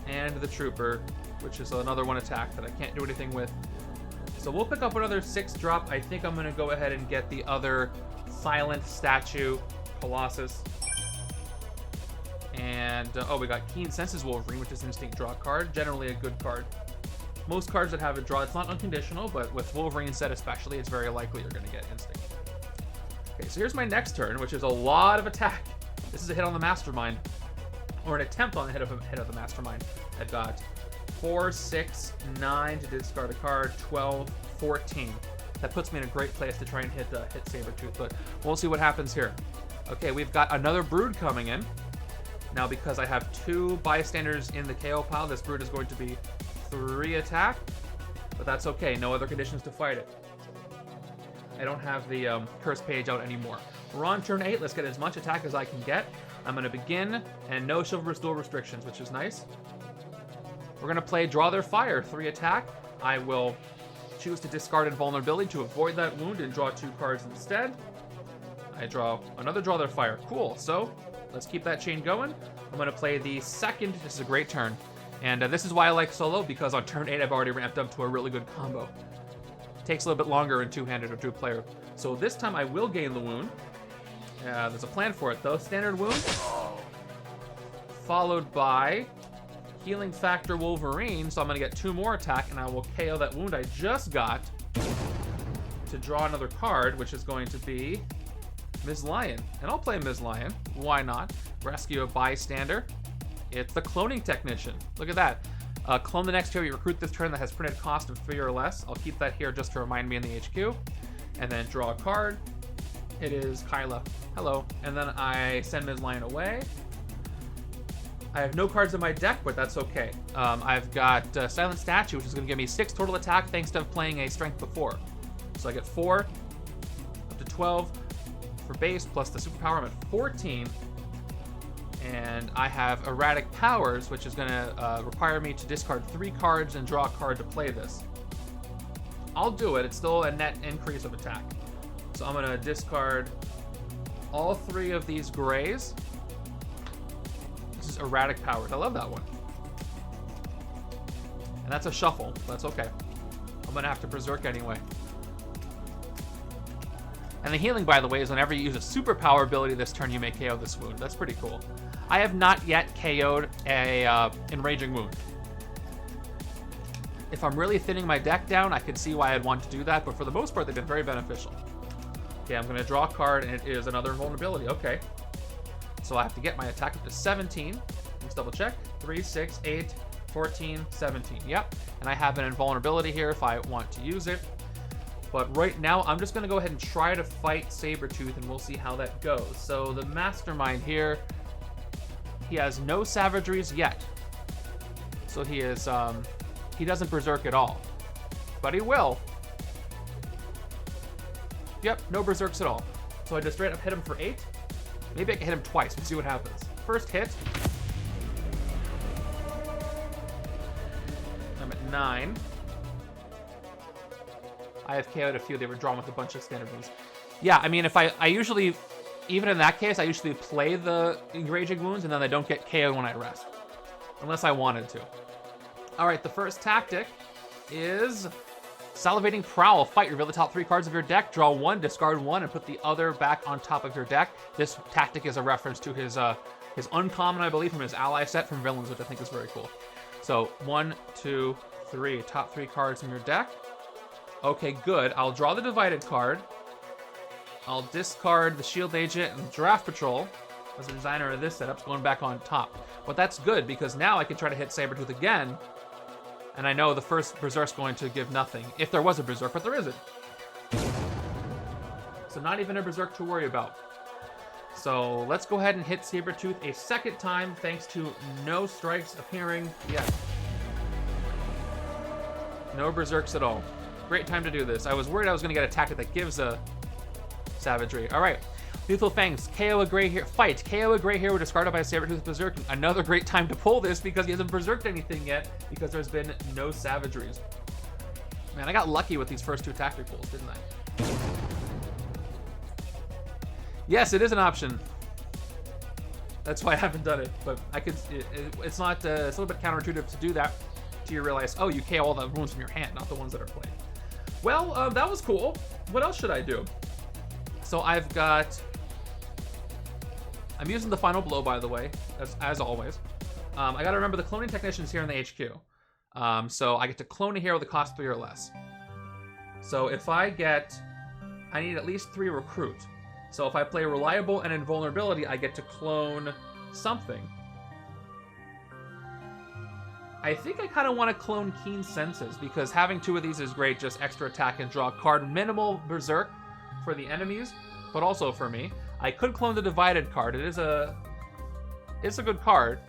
S1: And the Trooper, which is another 1 attack that I can't do anything with. So we'll pick up another 6 drop. I think I'm going to go ahead and get the other Silent Statue, Colossus. And, oh, we got Keen Senses Wolverine, which is an instinct draw card. Generally a good card. Most cards that have a draw, it's not unconditional, but with Wolverine set especially, it's very likely you're going to get instinct. Okay, so here's my next turn, which is a lot of attack. This is a hit on the Mastermind, or an attempt on the hit of the Mastermind. I've got 4, 6, 9 to discard a card, 12, 14. That puts me in a great place to try and hit Sabretooth, but we'll see what happens here. Okay, we've got another Brood coming in. Now, because I have 2 bystanders in the KO pile, this Brood is going to be 3 attack, but that's okay. No other conditions to fight it. I don't have the curse page out anymore. We're on turn 8. Let's get as much attack as I can get. I'm going to begin, and no Chivalrous Duel restrictions, which is nice. We're going to play Draw Their Fire, 3 attack. I will choose to discard Invulnerability to avoid that wound and draw 2 cards instead. I draw another Draw Their Fire. Cool. So let's keep that chain going. I'm going to play the second. This is a great turn. And this is why I like solo, because on turn 8 I've already ramped up to a really good combo. It takes a little bit longer in two-handed or two-player. So this time I will gain the wound. There's a plan for it though. Standard wound, followed by Healing Factor Wolverine. So I'm going to get 2 more attack, and I will KO that wound I just got to draw another card, which is going to be Ms. Lion. And I'll play Ms. Lion. Why not? Rescue a bystander. It's the Cloning Technician. Look at that. Clone the next hero you recruit this turn that has printed cost of 3 or less. I'll keep that here just to remind me in the HQ. And then draw a card. It is Kyla. Hello. And then I send Ms. Lion away. I have no cards in my deck, but that's okay. I've got Silent Statue, which is going to give me 6 total attack thanks to playing a Strength before. So I get 4, up to 12 for base, plus the superpower. I'm at 14. And I have Erratic Powers, which is going to require me to discard 3 cards and draw a card to play this. I'll do it. It's still a net increase of attack. So I'm going to discard all 3 of these grays. This is Erratic Powers. I love that one. And that's a shuffle. That's okay. I'm going to have to Berserk anyway. And the healing, by the way, is whenever you use a superpower ability this turn, you may KO this wound. That's pretty cool. I have not yet KO'd a Enraging Wound. If I'm really thinning my deck down, I could see why I'd want to do that, but for the most part, they've been very beneficial. Okay, I'm going to draw a card, and it is another Vulnerability. Okay. So I have to get my attack up to 17. Let's double check. 3, 6, 8, 14, 17. Yep. And I have an Invulnerability here if I want to use it. But right now, I'm just going to go ahead and try to fight Sabretooth, and we'll see how that goes. So the Mastermind here, he has no savageries yet. So he is, he doesn't Berserk at all. But he will. Yep, no Berserks at all. So I just straight up hit him for 8. Maybe I can hit him twice. We'll see what happens. First hit. I'm at 9. I have KO'd a few. They were drawn with a bunch of standard moves. Yeah, I mean, if even in that case, I usually play the Enraging Wounds, and then I don't get KO when I rest. Unless I wanted to. Alright, the first tactic is Salivating Prowl. Fight, reveal the top 3 cards of your deck, draw 1, discard 1, and put the other back on top of your deck. This tactic is a reference to his uncommon, I believe, from his ally set from Villains, which I think is very cool. So, 1, 2, 3. Top 3 cards in your deck. Okay, good. I'll draw the Divided card. I'll discard the Shield Agent and Draft Patrol. As the designer of this setup's going back on top. But that's good, because now I can try to hit Sabretooth again. And I know the first Berserk's going to give nothing. If there was a Berserk, but there isn't. So not even a Berserk to worry about. So let's go ahead and hit Sabretooth a second time, thanks to no strikes appearing yet. No Berserks at all. Great time to do this. I was worried I was going to get a tactic that gives a savagery. All right. Lethal Fangs, KO a Grey Hero. Fight, KO a Grey Hero discarded by a Sabretooth Berserk. Another great time to pull this because he hasn't Berserked anything yet because there's been no savageries. Man, I got lucky with these first 2 tactic pulls, didn't I? Yes, it is an option. That's why I haven't done it, but I could. It's not. It's a little bit counterintuitive to do that. Till you realize, oh, you KO all the wounds from your hand, not the ones that are played. Well, that was cool. What else should I do? So I've got. I'm using the Final Blow, by the way, as always. I gotta remember the cloning technician's here in the HQ. So I get to clone a hero that costs 3 or less. So if I need at least 3 recruit. So if I play Reliable and Invulnerability, I get to clone something. I think I kind of want to clone Keen Senses, because having 2 of these is great, just extra attack and draw a card. Minimal Berserk for the enemies, but also for me. I could clone the Divided card. It's a good card.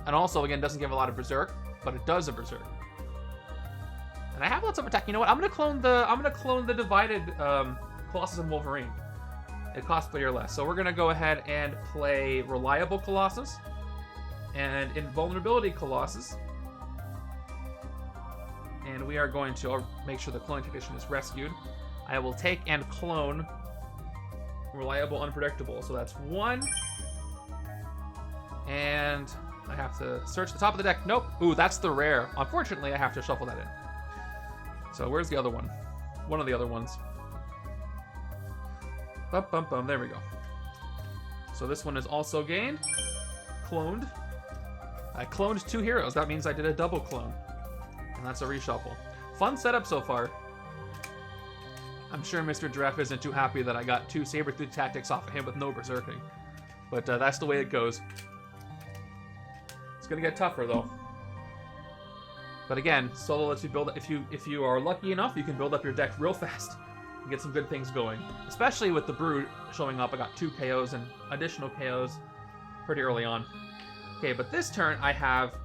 S1: And also, again, doesn't give a lot of Berserk, but it does a Berserk. And I have lots of attack. You know what? I'm gonna clone the Divided Colossus and Wolverine. It costs 3 or less. So we're gonna go ahead and play Reliable Colossus and Invulnerability Colossus. And we are going to make sure the cloning technician is rescued. I will take and clone Reliable Unpredictable. So that's 1. And I have to search the top of the deck. Nope. Ooh, that's the rare. Unfortunately, I have to shuffle that in. So where's the other one? One of the other ones. Bum, bum, bum. There we go. So this one is also gained. Cloned. I cloned 2 heroes. That means I did a double clone. And that's a reshuffle. Fun setup so far. I'm sure Mr. Giraffe isn't too happy that I got 2 Sabretooth tactics off of him with no berserking. But that's the way it goes. It's gonna get tougher though. But again, solo lets you build. If you are lucky enough, you can build up your deck real fast and get some good things going. Especially with the Brood showing up. I got 2 KOs and additional KOs pretty early on. Okay, but this turn I have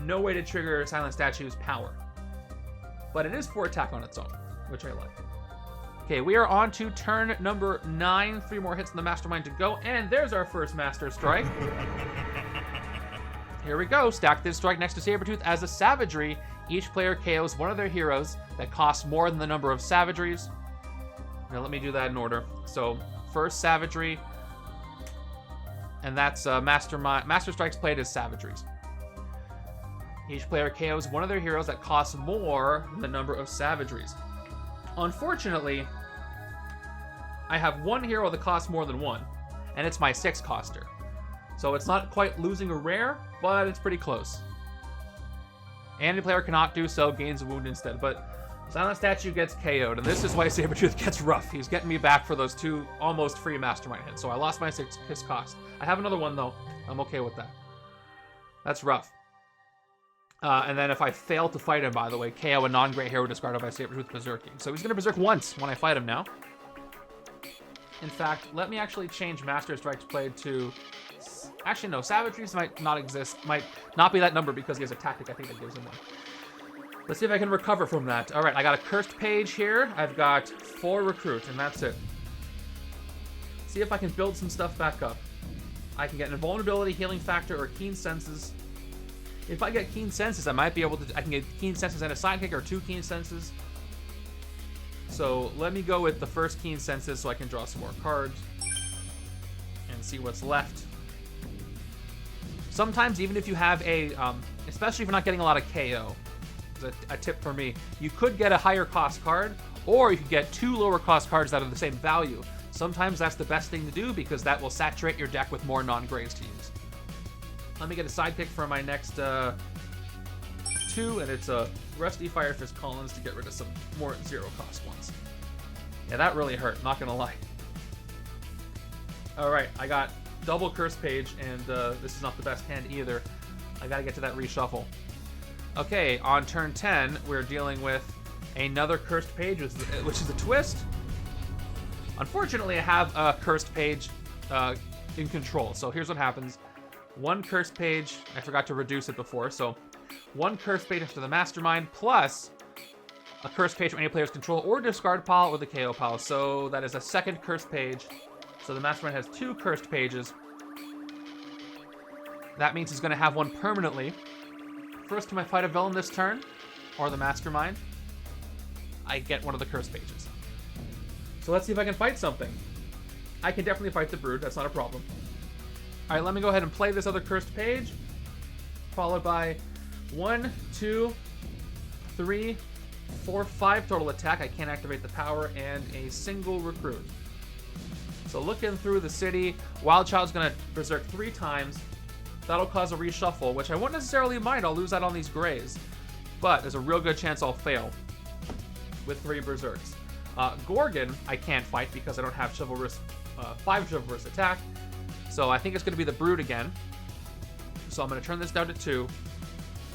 S1: no way to trigger Silent Statue's power. But it is 4 attack on its own, which I like. Okay, we are on to turn number 9. 3 more hits in the Mastermind to go, and there's our first Master Strike. Here we go. Stack this strike next to Sabretooth as a savagery. Each player KOs one of their heroes that costs more than the number of savageries. Now let me do that in order. So first savagery, and that's Mastermind. Master Strikes played as savageries. Each player KOs one of their heroes that costs more than the number of savageries. Unfortunately, I have 1 hero that costs more than 1, and it's my 6 coster. So it's not quite losing a rare, but it's pretty close. Any player cannot do so, gains a wound instead. But Silent Statue gets KO'd, and this is why Sabretooth gets rough. He's getting me back for those 2 almost free Mastermind hits. So I lost my 6 cost. I have another one, though. I'm okay with that. That's rough. And then if I fail to fight him, by the way, KO a non-great hero discarded by Sabretooth Berserking. So he's going to Berserk once when I fight him now. In fact, let me actually change Master Strikes played to... Actually, no. Savageries might not exist. Might not be that number because he has a tactic, I think, that gives him 1. Let's see if I can recover from that. All right, I got a cursed page here. I've got 4 recruit, and that's it. See if I can build some stuff back up. I can get an Invulnerability, Healing Factor, or Keen Senses. If I get Keen Senses, I might be able to... I can get Keen Senses and a Sidekick, or 2 Keen Senses. So let me go with the first Keen Senses so I can draw some more cards. and see what's left. Sometimes, even if you have a, especially if you're not getting a lot of KO, a tip for me, you could get a higher cost card, or you could get 2 lower cost cards that are the same value. Sometimes that's the best thing to do because that will saturate your deck with more non-grays to use. Let me get a sidekick for my next 2, and it's a Rusty Firefist Collins to get rid of some more 0 cost ones. Yeah, that really hurt, not gonna lie. Alright, I got double Curse Page, and this is not the best hand either. I gotta get to that reshuffle. Okay, on turn 10, we're dealing with another Cursed Page, which is a twist. Unfortunately, I have a Cursed Page in control, so here's what happens. 1 Cursed Page, I forgot to reduce it before, so 1 Cursed Page after the Mastermind, plus a Cursed Page from any player's control or discard pile or the KO pile, so that is a 2nd Cursed Page. So the Mastermind has 2 Cursed Pages. That means he's going to have 1 permanently. First time I fight a villain this turn, or the Mastermind, I get 1 of the Cursed Pages. So let's see if I can fight something. I can definitely fight the Brood, that's not a problem. Alright, let me go ahead and play this other Cursed Page, followed by 1, 2, 3, 4, 5 total attack. I can't activate the power, and a single recruit. So looking through the city, Wild Child's going to Berserk 3 times. That'll cause a reshuffle, which I won't necessarily mind. I'll lose out on these grays. But there's a real good chance I'll fail with 3 Berserks. Gorgon, I can't fight because I don't have chivalrous, 5 chivalrous attack. So I think it's going to be the Brood again. So I'm going to turn this down to 2.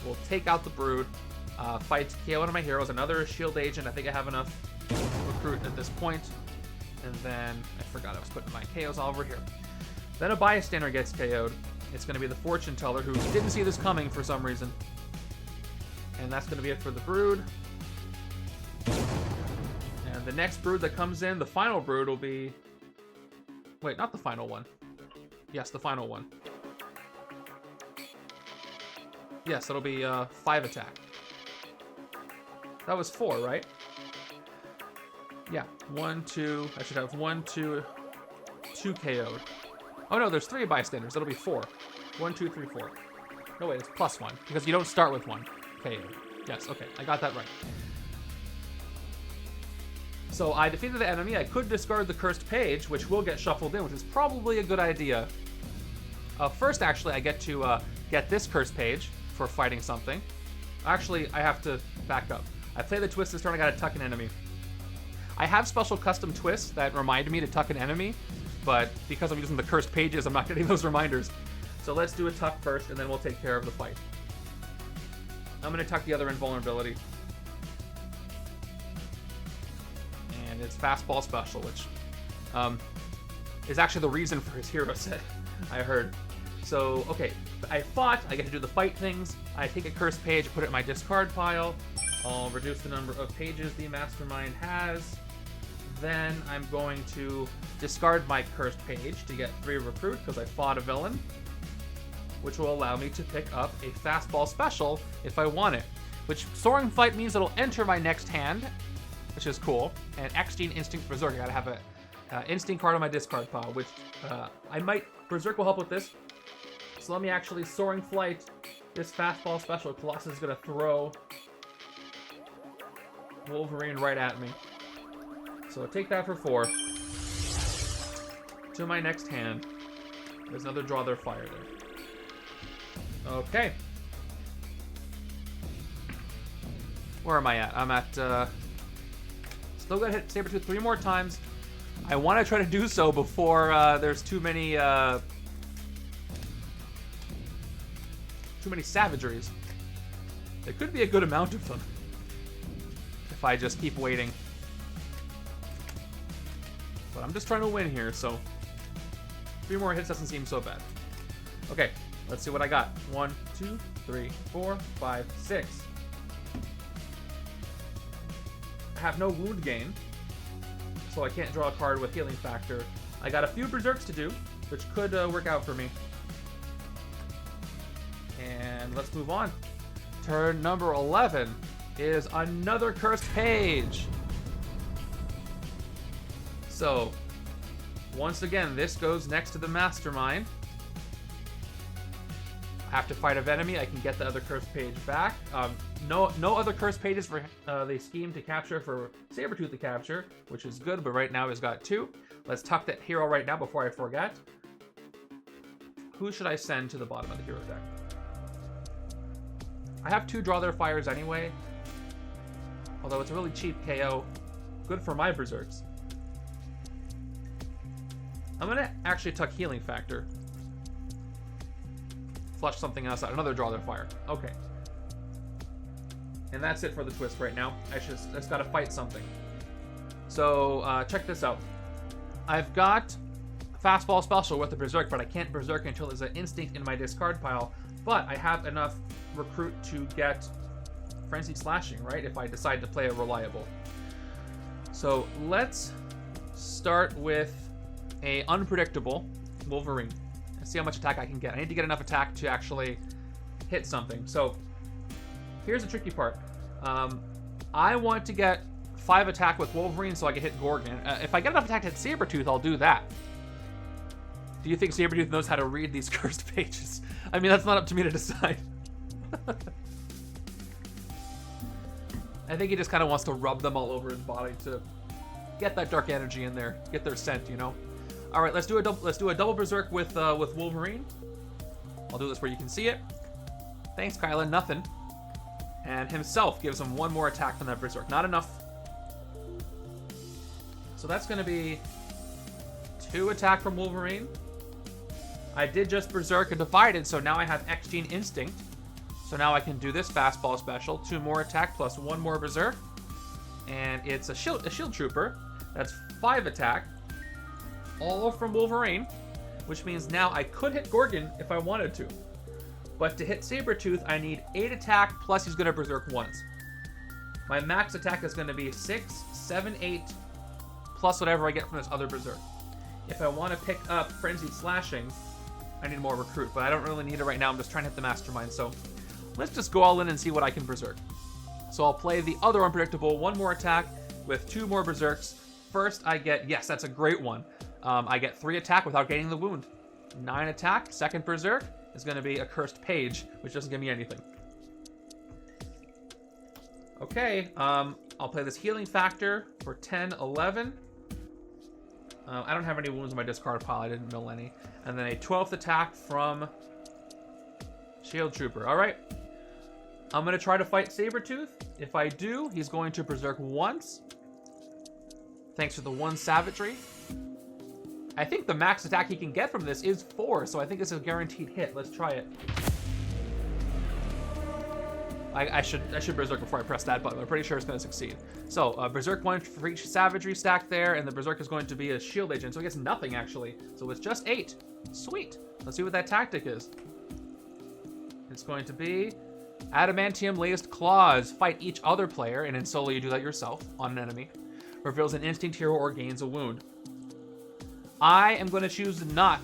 S1: We'll take out the Brood. Fight KO one of my heroes. Another shield agent. I think I have enough recruit at this point. And then, I forgot I was putting my KOs all over here. Then a bystander gets KO'd. It's going to be the Fortune Teller, who didn't see this coming for some reason. And that's going to be it for the Brood. And the next Brood that comes in, the final Brood, will be... Wait, not the final one. Yes, the final one. Yes, it'll be 5 attack. That was 4, right? Yeah, 1, 2. I should have 1, 2, 2 KO'd. Oh no, there's 3 bystanders. That'll be 4. 1, 2, 3, 4. No, wait, it's +1 because you don't start with 1 KO'd. Yes, okay, I got that right. So I defeated the enemy. I could discard the Cursed Page, which will get shuffled in, which is probably a good idea. First, actually, I get to get this Cursed Page for fighting something. Actually, I have to back up. I play the twist this turn. I gotta tuck an enemy. I have special custom twists that remind me to tuck an enemy, but because I'm using the Cursed Pages, I'm not getting those reminders. So let's do a tuck first, and then we'll take care of the fight. I'm going to tuck the other invulnerability. And it's Fastball Special, which is actually the reason for his hero set, I heard. So, okay, I fought. I get to do the fight things. I take a Cursed Page, put it in my discard pile. I'll reduce the number of pages the Mastermind has. Then I'm going to discard my Cursed Page to get 3 recruit because I fought a villain, which will allow me to pick up a Fastball Special if I want it. Which Soaring Flight means it'll enter my next hand, which is cool. And X-Gene Instinct Berserk. I gotta have a Instinct card on my discard pile, which I might... Berserk will help with this. So let me actually Soaring Flight this Fastball Special. Colossus is gonna throw Wolverine right at me. So take that for 4. To my next hand. There's another Draw Their Fire there. Okay. Where am I at? I'm at, still gotta hit Sabretooth 3 more times. I want to try to do so before there's too many savageries. There could be a good amount of them if I just keep waiting. But I'm just trying to win here, so 3 more hits doesn't seem so bad. Okay, let's see what I got. 1, 2, 3, 4, 5, 6. I have no wound gain, so I can't draw a card with healing factor. I got a few Berserks to do, which could work out for me. And let's move on. Turn number 11 is another Cursed Page. So, Once again, this goes next to the Mastermind. I have to fight a enemy. I can get the other cursed page back. No other cursed pages for the scheme to capture for Sabretooth to capture, which is good, but right now he's got 2. Let's tuck that hero right now before I forget. Who should I send to the bottom of the hero deck? I have 2 draw their fires anyway. Although it's a really cheap KO. Good for my Berserks. I'm going to actually tuck Healing Factor. Flush something else out. Another draw their fire. Okay. And that's it for the twist right now. I just got to fight something. So, check this out. I've got Fastball Special with the Berserk, but I can't Berserk until there's an Instinct in my discard pile. But I have enough Recruit to get Frenzied Slashing, right? If I decide to play a Reliable. So, let's start with a unpredictable Wolverine and see how much attack I can get. I need to get enough attack to actually hit something. So, here's the tricky part. I want to get 5 attack with Wolverine so I can hit Gorgon. If I get enough attack to hit Sabretooth, I'll do that. Do you think Sabretooth knows how to read these cursed pages? I mean, that's not up to me to decide. I think he just kind of wants to rub them all over his body to get that dark energy in there, get their scent, you know. All right, let's do a double Berserk with Wolverine. I'll do this where you can see it. Thanks, Kyla. Nothing. And himself gives him 1 more attack from that Berserk. Not enough. So that's going to be 2 attack from Wolverine. I did just Berserk and Divided, so now I have X-Gene Instinct. So now I can do this Fastball Special. 2 more attack plus 1 more Berserk. And it's a shield Trooper. That's 5 attack. All from Wolverine. Which means now I could hit Gorgon if I wanted to. But to hit Sabretooth, I need 8 attack, plus he's going to Berserk once. My max attack is going to be 6, 7, 8, plus whatever I get from this other Berserk. If I want to pick up Frenzied Slashing, I need more Recruit, but I don't really need it right now. I'm just trying to hit the Mastermind, so let's just go all in and see what I can Berserk. So I'll play the other unpredictable, 1 more attack with 2 more Berserks. First, I get, yes, that's a great one. I get 3 attack without gaining the wound. 9 attack, second Berserk is going to be a cursed page, which doesn't give me anything. Okay, I'll play this Healing Factor for 10, 11. I don't have any wounds in my discard pile. I didn't mill any. And then a 12th attack from Shield Trooper. All right. I'm going to try to fight Sabretooth. If I do, he's going to Berserk once. Thanks for the 1 savagery. I think the max attack he can get from this is 4, so I think it's a guaranteed hit. Let's try it. I should Berserk before I press that button. I'm pretty sure it's going to succeed. So, Berserk 1 for each savagery stack there, and the Berserk is going to be a shield agent, so he gets nothing, actually. So it's just 8. Sweet. Let's see what that tactic is. It's going to be Adamantium Laced Claws. Fight each other player, and in solo you do that yourself on an enemy. Reveals an instinct hero or gains a wound. I am going to choose not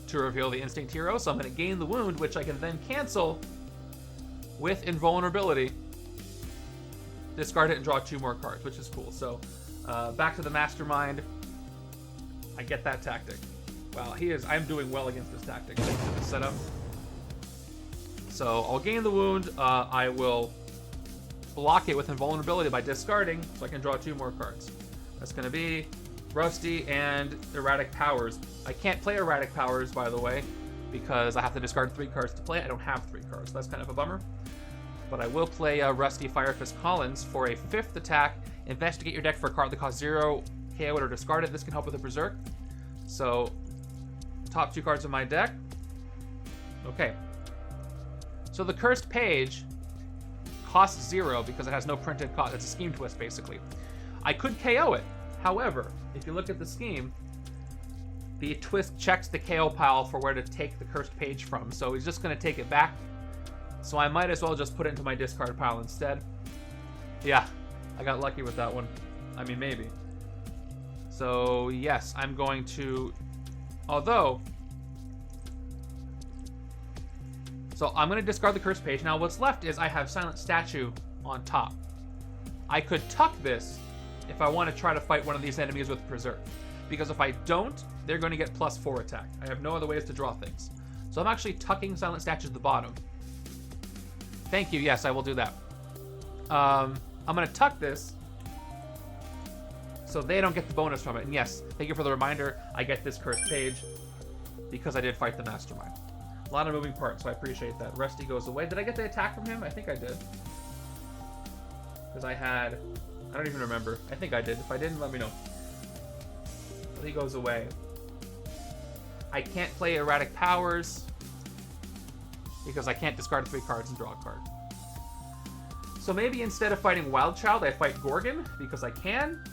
S1: to reveal the instinct hero, so I'm going to gain the wound, which I can then cancel with invulnerability. Discard it and draw 2 more cards, which is cool. So back to the Mastermind. I get that tactic. Wow, I'm doing well against this tactic. This setup. So I'll gain the wound. I will block it with invulnerability by discarding, so I can draw 2 more cards. That's going to be Rusty and Erratic Powers. I can't play Erratic Powers, by the way, because I have to discard 3 cards to play it. I don't have 3 cards. That's kind of a bummer. But I will play Rusty Firefist Collins for a 5th attack. Investigate your deck for a card that costs 0, KO it or discard it. This can help with a Berserk. So, top 2 cards of my deck. Okay. So the Cursed Page costs 0 because it has no printed cost. It's a scheme twist, basically. I could KO it. However, if you look at the scheme, the twist checks the KO pile for where to take the Cursed Page from. So he's just going to take it back. So I might as well just put it into my discard pile instead. Yeah, I got lucky with that one. I mean, maybe. So yes, I'm going to... Although... So I'm going to discard the Cursed Page. Now what's left is I have Silent Statue on top. I could tuck this if I want to try to fight one of these enemies with Berserk. because if I don't, they're going to get +4 attack. I have no other ways to draw things. So I'm actually tucking Silent Statue to the bottom. Thank you. Yes, I will do that. I'm going to tuck this so they don't get the bonus from it. And yes, thank you for the reminder. I get this cursed page because I did fight the Mastermind. A lot of moving parts, so I appreciate that. Rusty goes away. Did I get the attack from him? I think I did. Because I don't even remember. I think I did. If I didn't, let me know. So he goes away. I can't play Erratic Powers because I can't discard 3 cards and draw a card. So maybe instead of fighting Wild Child, I fight Gorgon because I can.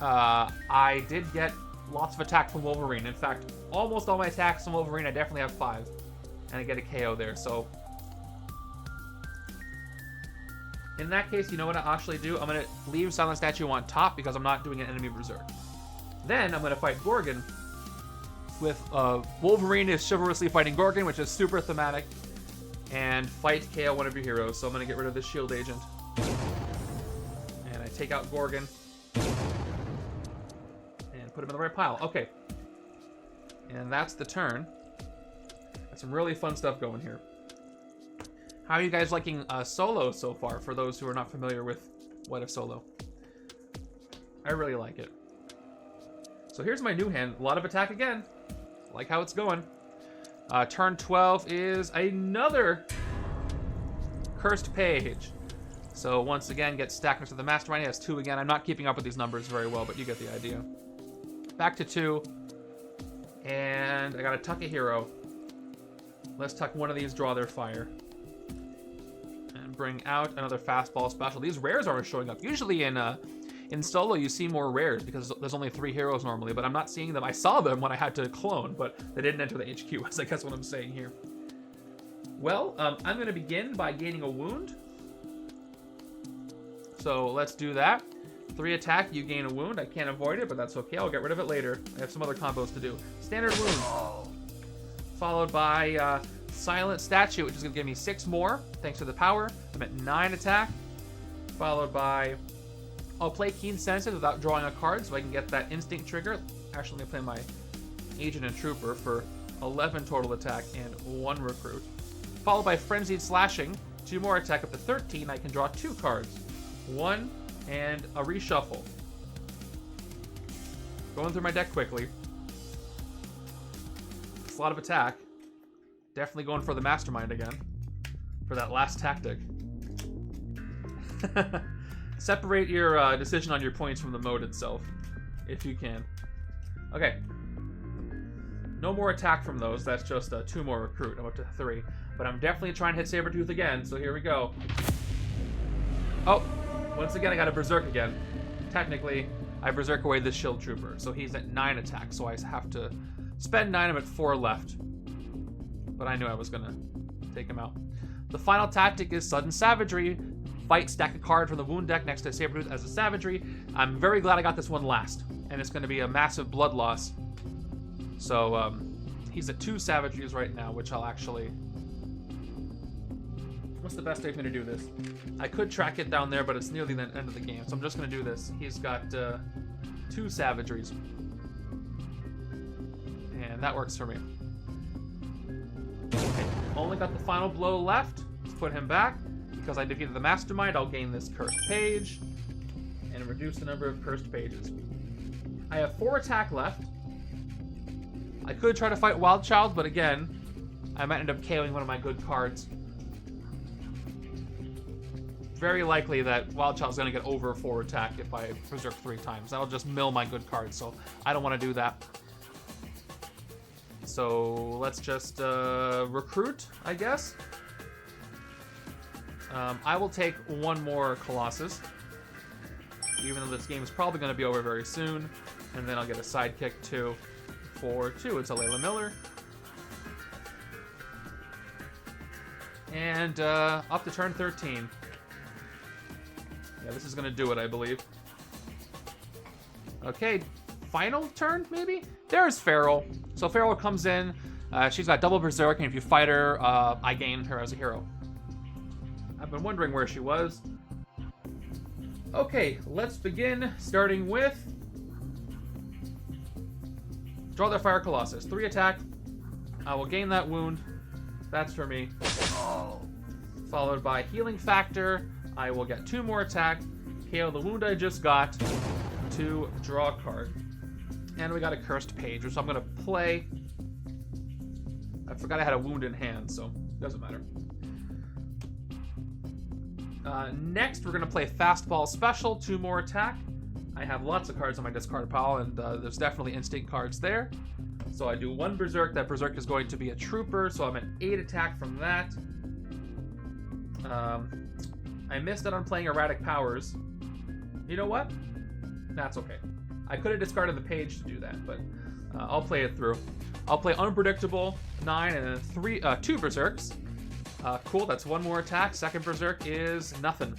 S1: I did get lots of attack from Wolverine. In fact, almost all my attacks from Wolverine, I definitely have 5. And I get a KO there, so... In that case, you know what I'll actually do? I'm going to leave Silent Statue on top because I'm not doing an enemy Berserk. Then I'm going to fight Gorgon with Wolverine is chivalrously fighting Gorgon, which is super thematic, and fight KO one of your heroes. So I'm going to get rid of this Shield Agent. And I take out Gorgon and put him in the right pile. Okay. And that's the turn. Some really fun stuff going here. How are you guys liking Solo so far, for those who are not familiar with What If Solo? I really like it. So here's my new hand. A lot of attack again. Like how it's going. Turn 12 is another cursed page. So once again, get stacked next to the Mastermind. He has 2 again. I'm not keeping up with these numbers very well, but you get the idea. Back to 2. And I gotta tuck a hero. Let's tuck one of these, draw their fire. And bring out another fastball special. These rares aren't showing up. Usually in Solo, you see more rares because there's only 3 heroes normally, but I'm not seeing them. I saw them when I had to clone, but they didn't enter the HQ, is I guess what I'm saying here. Well, I'm going to begin by gaining a wound. So let's do that. 3 attack, you gain a wound. I can't avoid it, but that's okay. I'll get rid of it later. I have some other combos to do. Standard wound. Followed by Silent Statue, which is going to give me 6 more, thanks to the power. I'm at 9 attack. Followed by... I'll play Keen Senses without drawing a card, so I can get that instinct trigger. Actually, I'm going to play my Agent and Trooper for 11 total attack and 1 recruit. Followed by Frenzied Slashing. 2 more attack up to 13. I can draw 2 cards. 1 and a reshuffle. Going through my deck quickly. A lot of attack. Definitely going for the Mastermind again. For that last tactic. Separate your decision on your points from the mode itself. If you can. Okay. No more attack from those. That's just 2 more recruit. I'm up to 3. But I'm definitely trying to hit Sabretooth again, so here we go. Oh! Once again, I got a Berserk again. Technically, I Berserk away this Shield Trooper. So he's at 9 attack, so I have to... spend 9, I'm at 4 left. But I knew I was gonna take him out. The final tactic is Sudden Savagery. Fight, stack a card from the wound deck next to Sabretooth as a Savagery. I'm very glad I got this one last. And it's gonna be a massive blood loss. So, he's at 2 Savageries right now, which I'll actually... What's the best way for me to do this? I could track it down there, but it's nearly the end of the game. So I'm just gonna do this. He's got 2 Savageries. And that works for me. Okay, only got the final blow left. Let's put him back. Because I defeated the Mastermind, I'll gain this cursed page. And reduce the number of cursed pages. I have 4 attack left. I could try to fight Wild Child, but again, I might end up KOing one of my good cards. Very likely that Wild Child's going to get over 4 attack if I Berserk 3 times. That'll just mill my good cards, so I don't want to do that. So let's just recruit, I guess. I will take 1 more Colossus, even though this game is probably going to be over very soon. And then I'll get a sidekick too for 2. It's a Layla Miller. And up to turn 13. Yeah, this is going to do it, I believe. Okay, final turn, maybe? There's Feral. So Feral comes in. She's got double Berserk, and if you fight her, I gain her as a hero. I've been wondering where she was. Okay, let's begin, starting with Draw their Fire Colossus. 3 attack. I will gain that wound. That's for me. Followed by Healing Factor. I will get 2 more attack. KO the wound I just got to draw a card. And we got a Cursed Page, which I'm going to play. I forgot I had a wound in hand, so it doesn't matter. Next, we're going to play Fastball Special, 2 more attack. I have lots of cards on my discard pile, and there's definitely instinct cards there. So I do 1 Berserk. That Berserk is going to be a Trooper, so I'm at 8 attack from that. I missed out on playing Erratic Powers. You know what? That's okay. I could have discarded the page to do that, but I'll play it through. I'll play Unpredictable, 9, and then 2 Berserks. Cool, that's 1 more attack. Second Berserk is nothing.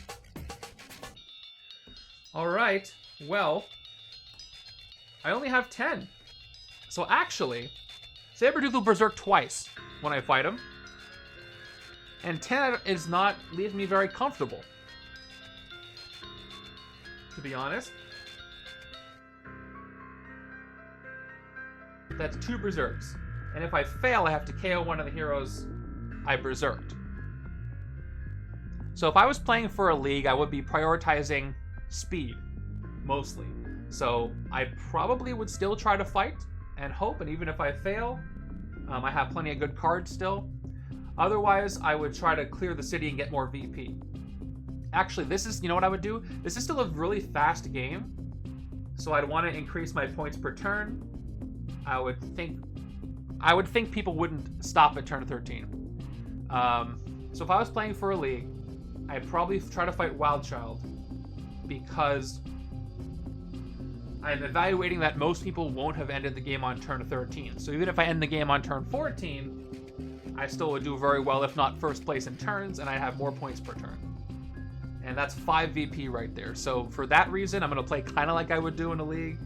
S1: Alright, well, I only have 10. So actually, Sabretooth will Berserk twice when I fight him. And 10 is not leaving me very comfortable, to be honest. That's 2 Berserks. And if I fail, I have to KO one of the heroes I Berserked. So if I was playing for a league, I would be prioritizing speed, mostly. So I probably would still try to fight and hope, and even if I fail, I have plenty of good cards still. Otherwise, I would try to clear the city and get more VP. Actually, this is, you know what I would do? This is still a really fast game, so I'd want to increase my points per turn. I would think people wouldn't stop at turn 13. So if I was playing for a league, I'd probably try to fight Wildchild, because I'm evaluating that most people won't have ended the game on turn 13. So even if I end the game on turn 14, I still would do very well, if not first place in turns, and I'd have more points per turn. And that's 5 VP right there. So for that reason, I'm going to play kind of like I would do in a league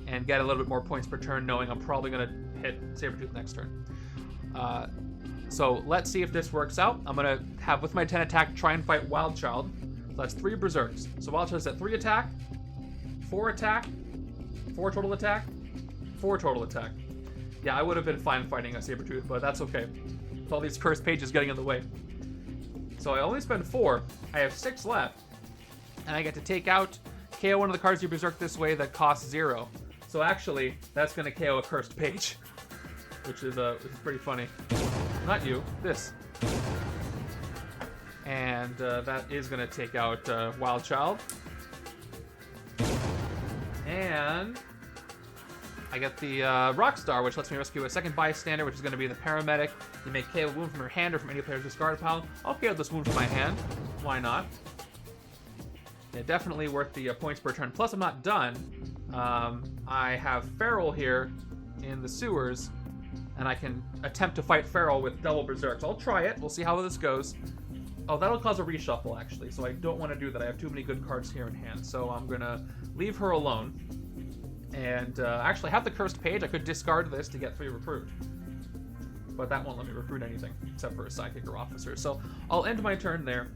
S1: and get a little bit more points per turn, knowing I'm probably going to hit Sabretooth next turn. So let's see if this works out. I'm going to have, with my 10 attack, try and fight Wildchild. So that's 3 Berserks. So Wildchild's at 3 attack, 4 attack, 4 total attack, 4 total attack. Yeah, I would have been fine fighting a Sabretooth, but that's okay. With all these cursed pages getting in the way. So I only spend 4. I have 6 left. And I get to take out, KO one of the cards you Berserk this way that costs 0. So actually, that's going to KO a cursed page. Which is pretty funny. Not you, this. And that is going to take out Wildchild. And I get the Rockstar, which lets me rescue a second bystander, which is going to be the Paramedic. You may KO a wound from your hand or from any player's discard pile. I'll KO this wound from my hand. Why not? Yeah, definitely worth the points per turn. Plus, I'm not done. I have Feral here in the sewers, and I can attempt to fight Feral with double Berserks. I'll try it. We'll see how this goes. Oh, that'll cause a reshuffle, actually, so I don't want to do that. I have too many good cards here in hand, so I'm going to leave her alone. And actually, I have the Cursed Page. I could discard this to get 3 recruit. But that won't let me recruit anything, except for a Psychic or Officer. So I'll end my turn there.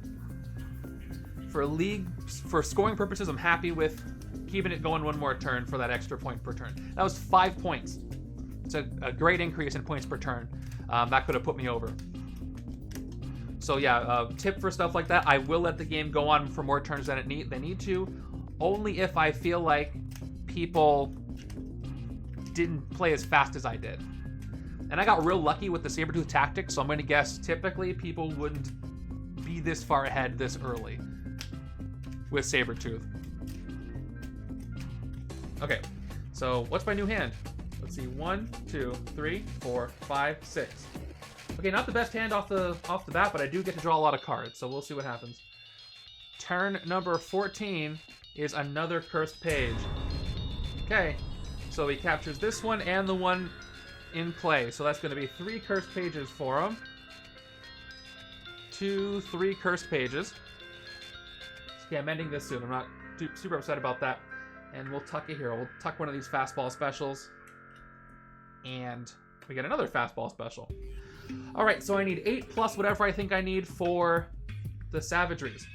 S1: For league, for scoring purposes, I'm happy with keeping it going 1 more turn for that extra point per turn. That was 5 points. It's a great increase in points per turn. That could have put me over. So yeah, tip for stuff like that, I will let the game go on for more turns than they need to, only if I feel like people didn't play as fast as I did. And I got real lucky with the Sabretooth tactic, so I'm going to guess typically people wouldn't be this far ahead this early with Sabretooth. Okay, so what's my new hand? Let's see, 1, 2, 3, 4, 5, 6. Okay, not the best hand off the bat, but I do get to draw a lot of cards, so we'll see what happens. Turn number 14 is another Cursed Page. Okay, so he captures this one and the one in play, so that's going to be 3 Cursed Pages for him. 2, 3 Cursed Pages. Okay, I'm ending this soon. I'm not super upset about that. And we'll tuck it here. We'll tuck one of these fastball specials. And we get another fastball special. Alright, so I need 8 plus whatever I think I need for the Savageries.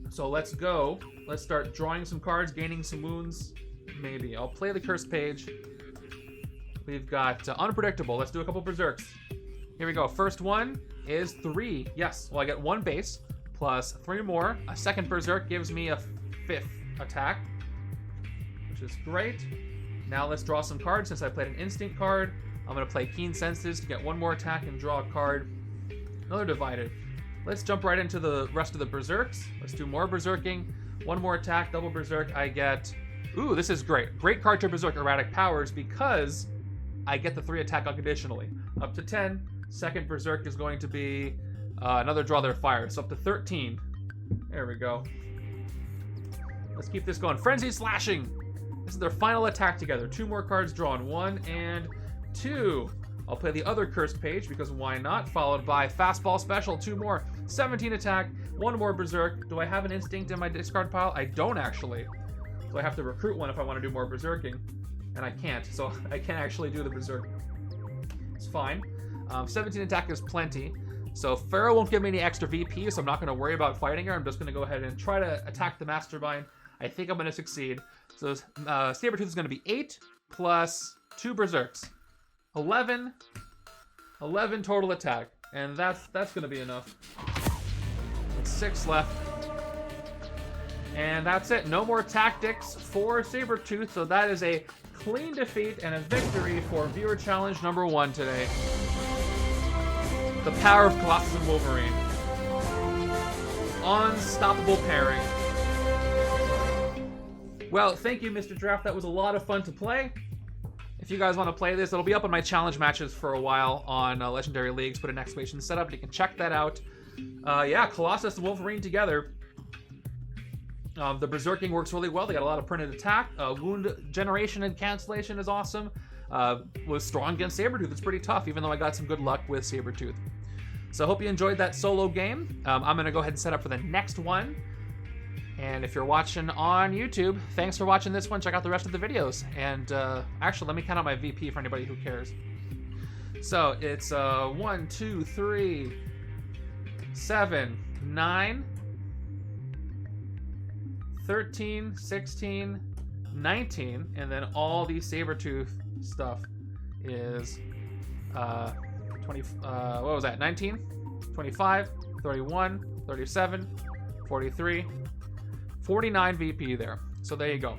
S1: So let's go. Let's start drawing some cards, gaining some wounds. Maybe. I'll play the Cursed Page. We've got Unpredictable. Let's do a couple Berserks. Here we go. First one is 3. Yes, well, I get 1 base plus 3 more. A second Berserk gives me a 5th attack, which is great. Now let's draw some cards. Since I played an Instinct card, I'm going to play Keen Senses to get 1 more attack and draw a card. Another Divided. Let's jump right into the rest of the Berserks. Let's do more Berserking. 1 more attack, double Berserk. I get... Ooh, this is great. Great card to Berserk Erratic Powers because I get the 3 attack unconditionally. Up to 10. Second Berserk is going to be another Draw Their Fire. So up to 13. There we go. Let's keep this going. Frenzied Slashing. This is their final attack together. 2 more cards drawn. 1 and 2. I'll play the other Cursed page because why not? Followed by Fastball Special. 2 more. 17 attack. 1 more Berserk. Do I have an Instinct in my discard pile? I don't actually. So I have to recruit one if I want to do more Berserking. And I can't. So I can't actually do the Berserk. It's fine. 17 attack is plenty. So Pharaoh won't give me any extra VP, so I'm not going to worry about fighting her. I'm just going to go ahead and try to attack the Mastermind. I think I'm going to succeed. So Sabretooth is going to be 8 plus 2 Berserks. 11 total attack. And that's going to be enough. 6 left. And that's it. No more tactics for Sabretooth. So that is a clean defeat and a victory for viewer challenge number 1 today. The power of Colossus and Wolverine. Unstoppable pairing. Well, thank you, Mr. Draft. That was a lot of fun to play. If you guys want to play this, it'll be up on my challenge matches for a while on Legendary Leagues. Put an exclamation setup. You can check that out. Yeah, Colossus and Wolverine together. The Berserking works really well. They got a lot of printed attack. Wound generation and cancellation is awesome. Was strong against Sabretooth. It's pretty tough, even though I got some good luck with Sabretooth. So I hope you enjoyed that solo game. I'm going to go ahead and set up for the next one. And if you're watching on YouTube, thanks for watching this one. Check out the rest of the videos. And actually, let me count out my VP for anybody who cares. So it's 1, 2, 3, 7, 9, 13, 16, 19, and then all the Sabretooth stuff is 20, what was that, 19, 25, 31, 37, 43, 49 VP there. So there you go.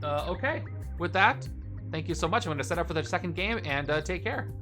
S1: Okay, with that, thank you so much. I'm going to set up for the second game, and take care.